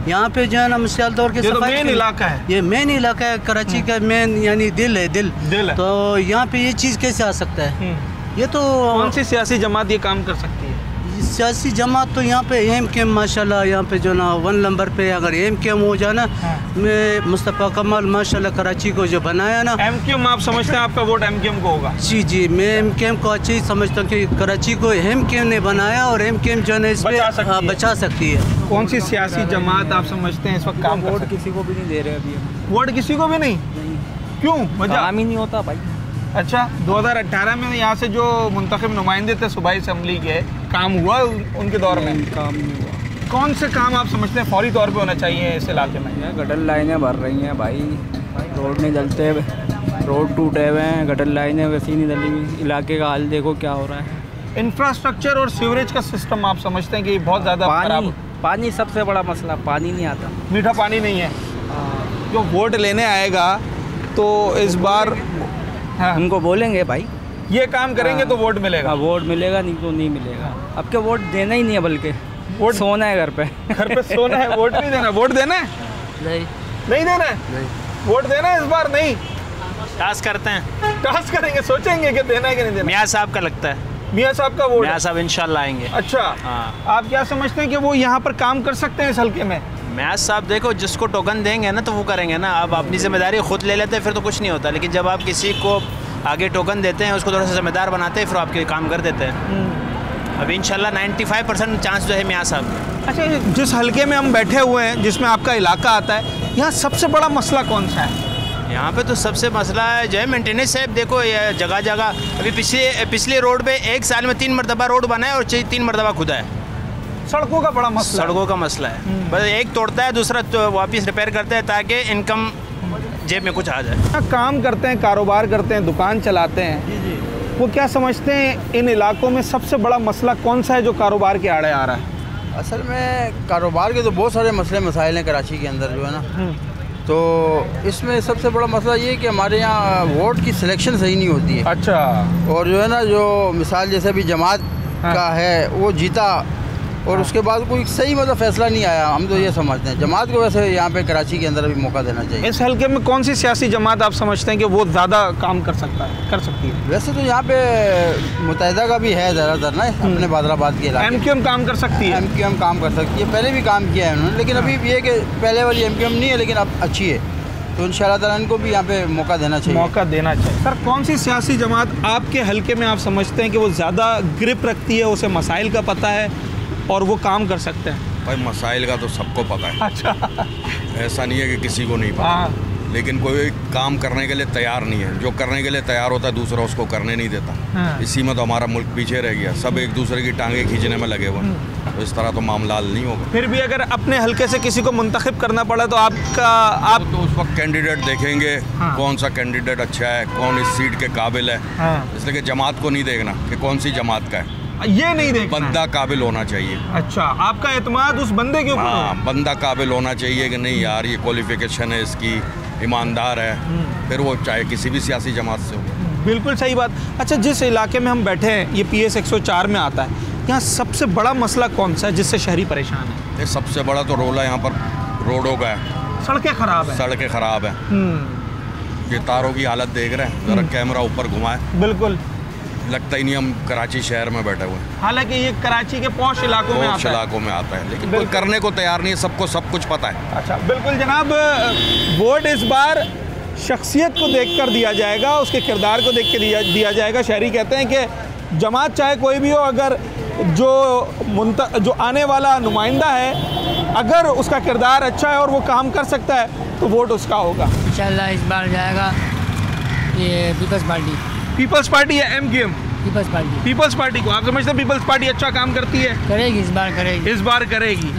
[SPEAKER 2] यहाँ पे जो है ना मिसाल तौर के
[SPEAKER 1] सफाई मेन इलाका है,
[SPEAKER 2] ये मेन इलाका है कराची का, मेन यानी दिल है, दिल है। तो यहाँ पे ये चीज़ कैसे आ सकता है? ये तो
[SPEAKER 1] कौन सी सियासी जमात ये काम कर सकती है?
[SPEAKER 2] सियासी जमात तो यहाँ पे एमकेएम माशाल्लाह, यहाँ पे जो ना 1 नंबर पे अगर एमकेएम हो जाना, मैं मुस्तफ़ा कमाल माशाल्लाह कराची को जो बनाया ना।
[SPEAKER 1] एमकेएम आप समझते हैं आपका वोट एमकेएम को होगा?
[SPEAKER 2] जी जी, मैं एमकेएम को अच्छी समझता हूँ कि कराची को एमकेएम ने बनाया और एमकेएम जो है इसमें बचा सकती है।
[SPEAKER 1] कौन सी सियासी जमात आप समझते हैं इस वक्त काम
[SPEAKER 3] वोट किसी को भी नहीं दे रहे अभी?
[SPEAKER 1] वोट किसी को भी नहीं? क्यों?
[SPEAKER 3] काम ही नहीं होता भाई।
[SPEAKER 1] अच्छा, 2018 में यहाँ से जो मुंतखब नुमाइंदे थे सूबाई असम्बली के, काम हुआ उनके दौर में?
[SPEAKER 3] काम नहीं हुआ।
[SPEAKER 1] कौन से काम आप समझते हैं फौरी तौर पे होना चाहिए इस इलाके में?
[SPEAKER 3] गटर लाइनें भर रही हैं भाई, रोड नहीं जलते, रोड टूटे हुए हैं, गटर लाइनें वैसी नहीं जली हुई। इलाके का हाल देखो क्या हो रहा है।
[SPEAKER 1] इंफ्रास्ट्रक्चर और सीवरेज का सिस्टम आप समझते हैं कि बहुत ज़्यादा खराब?
[SPEAKER 3] पानी सबसे बड़ा मसला, पानी नहीं आता,
[SPEAKER 1] मीठा पानी नहीं है। जो वोट लेने आएगा तो इस बार
[SPEAKER 3] उनको बोलेंगे भाई
[SPEAKER 1] ये काम करेंगे तो वोट मिलेगा।
[SPEAKER 3] वोट मिलेगा, नहीं तो नहीं मिलेगा। अब के वोट देना ही नहीं है, बल्कि वोट सोना है घर पे।
[SPEAKER 1] घर पे सोना है, वोट नहीं देना। वोट देना है? नहीं देना है? नहीं। वोट देना है इस बार? नहीं।
[SPEAKER 4] टास्क करते हैं,
[SPEAKER 1] टास्क करेंगे, सोचेंगे कि देना है कि नहीं देना।
[SPEAKER 4] मियाँ साहब का लगता है,
[SPEAKER 1] मियाँ साहब का वोट?
[SPEAKER 4] मियाँ साहब इंशाल्लाह आएंगे।
[SPEAKER 1] अच्छा, आप क्या समझते हैं कि वो यहाँ पर काम कर सकते हैं इस हल्के में?
[SPEAKER 4] मियाँ साहब देखो, जिसको टोकन देंगे ना तो वो करेंगे ना। अब अपनी जिम्मेदारी खुद ले लेते हैं फिर तो कुछ नहीं होता, लेकिन जब आप किसी को आगे टोकन देते हैं, उसको थोड़ा सा जिम्मेदार बनाते हैं, फिर आपके काम कर देते हैं। अब इंशाल्लाह 95% चांस जो है मियाँ साहब।
[SPEAKER 1] अच्छा, जिस हल्के में हम बैठे हुए हैं, जिसमें आपका इलाका आता है, यहाँ सबसे बड़ा मसला कौन सा है?
[SPEAKER 4] यहाँ पे तो सबसे मसला है जो है मेंटेनेंस है। देखो ये जगह जगह अभी पिछले रोड पे 1 साल में 3 मरतबा रोड बना है और 3 मरतबा खुदा है।
[SPEAKER 1] सड़कों का बड़ा मसला,
[SPEAKER 4] सड़कों का मसला है। बस एक तोड़ता है, दूसरा तो वापस रिपेयर करता है ताकि इनकम जेब में कुछ आ जाए।
[SPEAKER 1] काम करते हैं, कारोबार करते हैं, दुकान चलाते हैं, वो क्या समझते हैं इन इलाकों में सबसे बड़ा मसला कौन सा है जो कारोबार के आड़े आ रहा है?
[SPEAKER 7] असल में कारोबार के तो बहुत सारे मसले मसाइल हैं कराची के अंदर जो है ना, तो इसमें सबसे बड़ा मसला ये है कि हमारे यहाँ वोट की सिलेक्शन सही नहीं होती है।
[SPEAKER 1] अच्छा।
[SPEAKER 7] और जो है ना, जो मिसाल जैसे अभी जमात का है वो जीता और उसके बाद कोई सही मतलब फैसला नहीं आया। हम तो ये समझते हैं जमात को वैसे यहाँ पे कराची के अंदर भी मौका देना चाहिए।
[SPEAKER 1] इस हल्के में कौन सी सियासी जमात आप समझते हैं कि वो ज़्यादा काम कर सकती है?
[SPEAKER 7] वैसे तो यहाँ पे मुत्तहिदा का भी है ज़्यादातर ना, अपने बादराबाद के इलाके।
[SPEAKER 1] एमकेएम काम कर सकती है?
[SPEAKER 7] एमकेएम काम कर सकती है, पहले भी काम किया है उन्होंने, लेकिन अभी ये कि पहले वाली एमकेएम नहीं है, लेकिन अब अच्छी है, तो इंशाअल्लाह ताला इनको भी यहाँ पे मौका देना चाहिए।
[SPEAKER 1] मौका देना चाहिए। सर, कौन सी सियासी जमात आपके हल्के में आप समझते हैं कि वो ज़्यादा ग्रिप रखती है, उसे मसाइल का पता है और वो काम कर सकते हैं?
[SPEAKER 25] भाई मसाइल का तो सबको पता है।
[SPEAKER 1] अच्छा।
[SPEAKER 25] ऐसा नहीं है कि किसी को नहीं पता, लेकिन कोई काम करने के लिए तैयार नहीं है। जो करने के लिए तैयार होता है दूसरा उसको करने नहीं देता। इसी में तो हमारा मुल्क पीछे रह गया, सब एक दूसरे की टांगे खींचने में लगे हुए, तो इस तरह तो मामला हल नहीं होगा।
[SPEAKER 1] फिर भी अगर अपने हल्के से किसी को मुंतखब करना पड़ा तो आप
[SPEAKER 25] तो उस वक्त कैंडिडेट देखेंगे कौन सा कैंडिडेट अच्छा है, कौन इस सीट के काबिल है। इसलिए कि जमात को नहीं देखना कि कौन सी जमात का है,
[SPEAKER 1] ये नहीं देखना,
[SPEAKER 25] बंदा काबिल होना चाहिए।
[SPEAKER 1] अच्छा, आपका एतमाद उस बंदे के ऊपर?
[SPEAKER 25] हाँ, बंदा काबिल होना चाहिए कि नहीं यार ये क्वालिफिकेशन है इसकी, ईमानदार है, फिर वो चाहे किसी भी सियासी जमात से हो।
[SPEAKER 1] बिल्कुल सही बात। अच्छा, जिस इलाके में हम बैठे हैं ये PS 104 में आता है, यहाँ सबसे बड़ा मसला कौन सा है जिससे शहरी परेशान है?
[SPEAKER 25] ये सबसे बड़ा तो रोला यहाँ पर रोडों का है।
[SPEAKER 1] सड़कें खराब है?
[SPEAKER 25] सड़कें खराब है। ये तारों की हालत देख रहे हैं, जरा कैमरा ऊपर घुमाए।
[SPEAKER 1] बिल्कुल।
[SPEAKER 25] लगता ही नहीं हम कराची शहर में बैठे हुए हैं।
[SPEAKER 1] हालांकि ये कराची के पॉश इलाकों में
[SPEAKER 25] आता है, लेकिन कोई करने को तैयार नहीं है, सबको सब कुछ पता है।
[SPEAKER 1] अच्छा, बिल्कुल जनाब, वोट इस बार शख्सियत को देखकर दिया जाएगा, उसके किरदार को देख के दिया जाएगा। शहरी कहते हैं कि जमात चाहे कोई भी हो, अगर जो आने वाला नुमाइंदा है अगर उसका किरदार अच्छा है और वो काम कर सकता है तो वोट उसका होगा।
[SPEAKER 15] इंशाल्लाह इस बार जाएगा ये पीपल्स पार्टी या MQM? पीपल्स पार्टी को आप समझते हैं पीपल्स पार्टी अच्छा काम करती है?
[SPEAKER 16] करेगी, इस बार करेगी।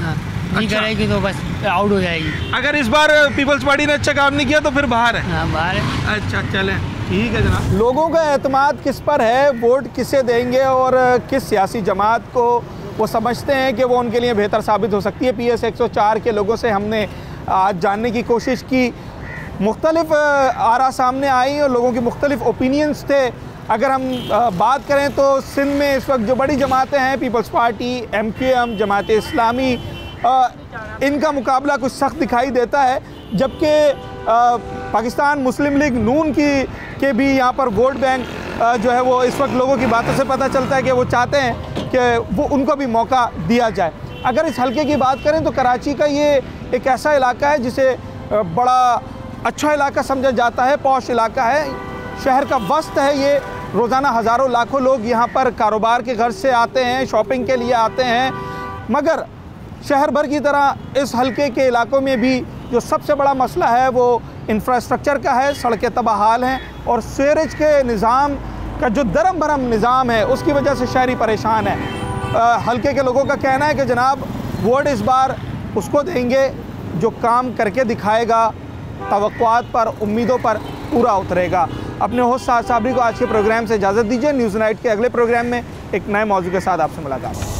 [SPEAKER 16] नहीं करेगी तो बस आउट हो जाएगी।
[SPEAKER 1] अगर इस बार पीपल्स पार्टी ने अच्छा काम नहीं किया तो फिर बाहर है?
[SPEAKER 16] हाँ, बाहर है।
[SPEAKER 1] अच्छा, चलें, ठीक है जनाब। लोगों का एतमाद किस पर है, वोट किसे देंगे और किस सियासी जमात को वो समझते हैं कि वो उनके लिए बेहतर साबित हो सकती है। PS 104 के लोगों से हमने आज जानने की कोशिश की, मुख्तलिफ आरा सामने आई और लोगों के मुख्तलिफ ओपिनियंस थे। अगर हम बात करें तो सिंध में इस वक्त जो बड़ी जमातें हैं, peoples party, MQM, Jamaat Islami, इनका मुकाबला कुछ सख्त दिखाई देता है, जबकि पाकिस्तान मुस्लिम लीग नून के भी यहाँ पर वोट बैंक जो है वो इस वक्त लोगों की बातों से पता चलता है कि वो चाहते हैं कि वो उनको भी मौका दिया जाए। अगर इस हलके की बात करें तो कराची का ये एक ऐसा इलाका है जिसे बड़ा अच्छा इलाका समझा जाता है, पॉश इलाका है, शहर का वस्त है ये। रोज़ाना हज़ारों लाखों लोग यहाँ पर कारोबार के घर से आते हैं, शॉपिंग के लिए आते हैं। मगर शहर भर की तरह इस हलके के इलाकों में भी जो सबसे बड़ा मसला है वो इंफ्रास्ट्रक्चर का है। सड़कें तबाहाल हैं और सीवरेज के निज़ाम का जो दरम भरम निज़ाम है उसकी वजह से शहरी परेशान है। हलके के लोगों का कहना है कि जनाब वोट इस बार उसको देंगे जो काम करके दिखाएगा, तवक्कुआत पर, उम्मीदों पर पूरा उतरेगा। अपने होस्ट साद साबरी को आज के प्रोग्राम से इजाज़त दीजिए। न्यूज़ नाइट के अगले प्रोग्राम में एक नए मौजू के साथ आपसे मुलाकात।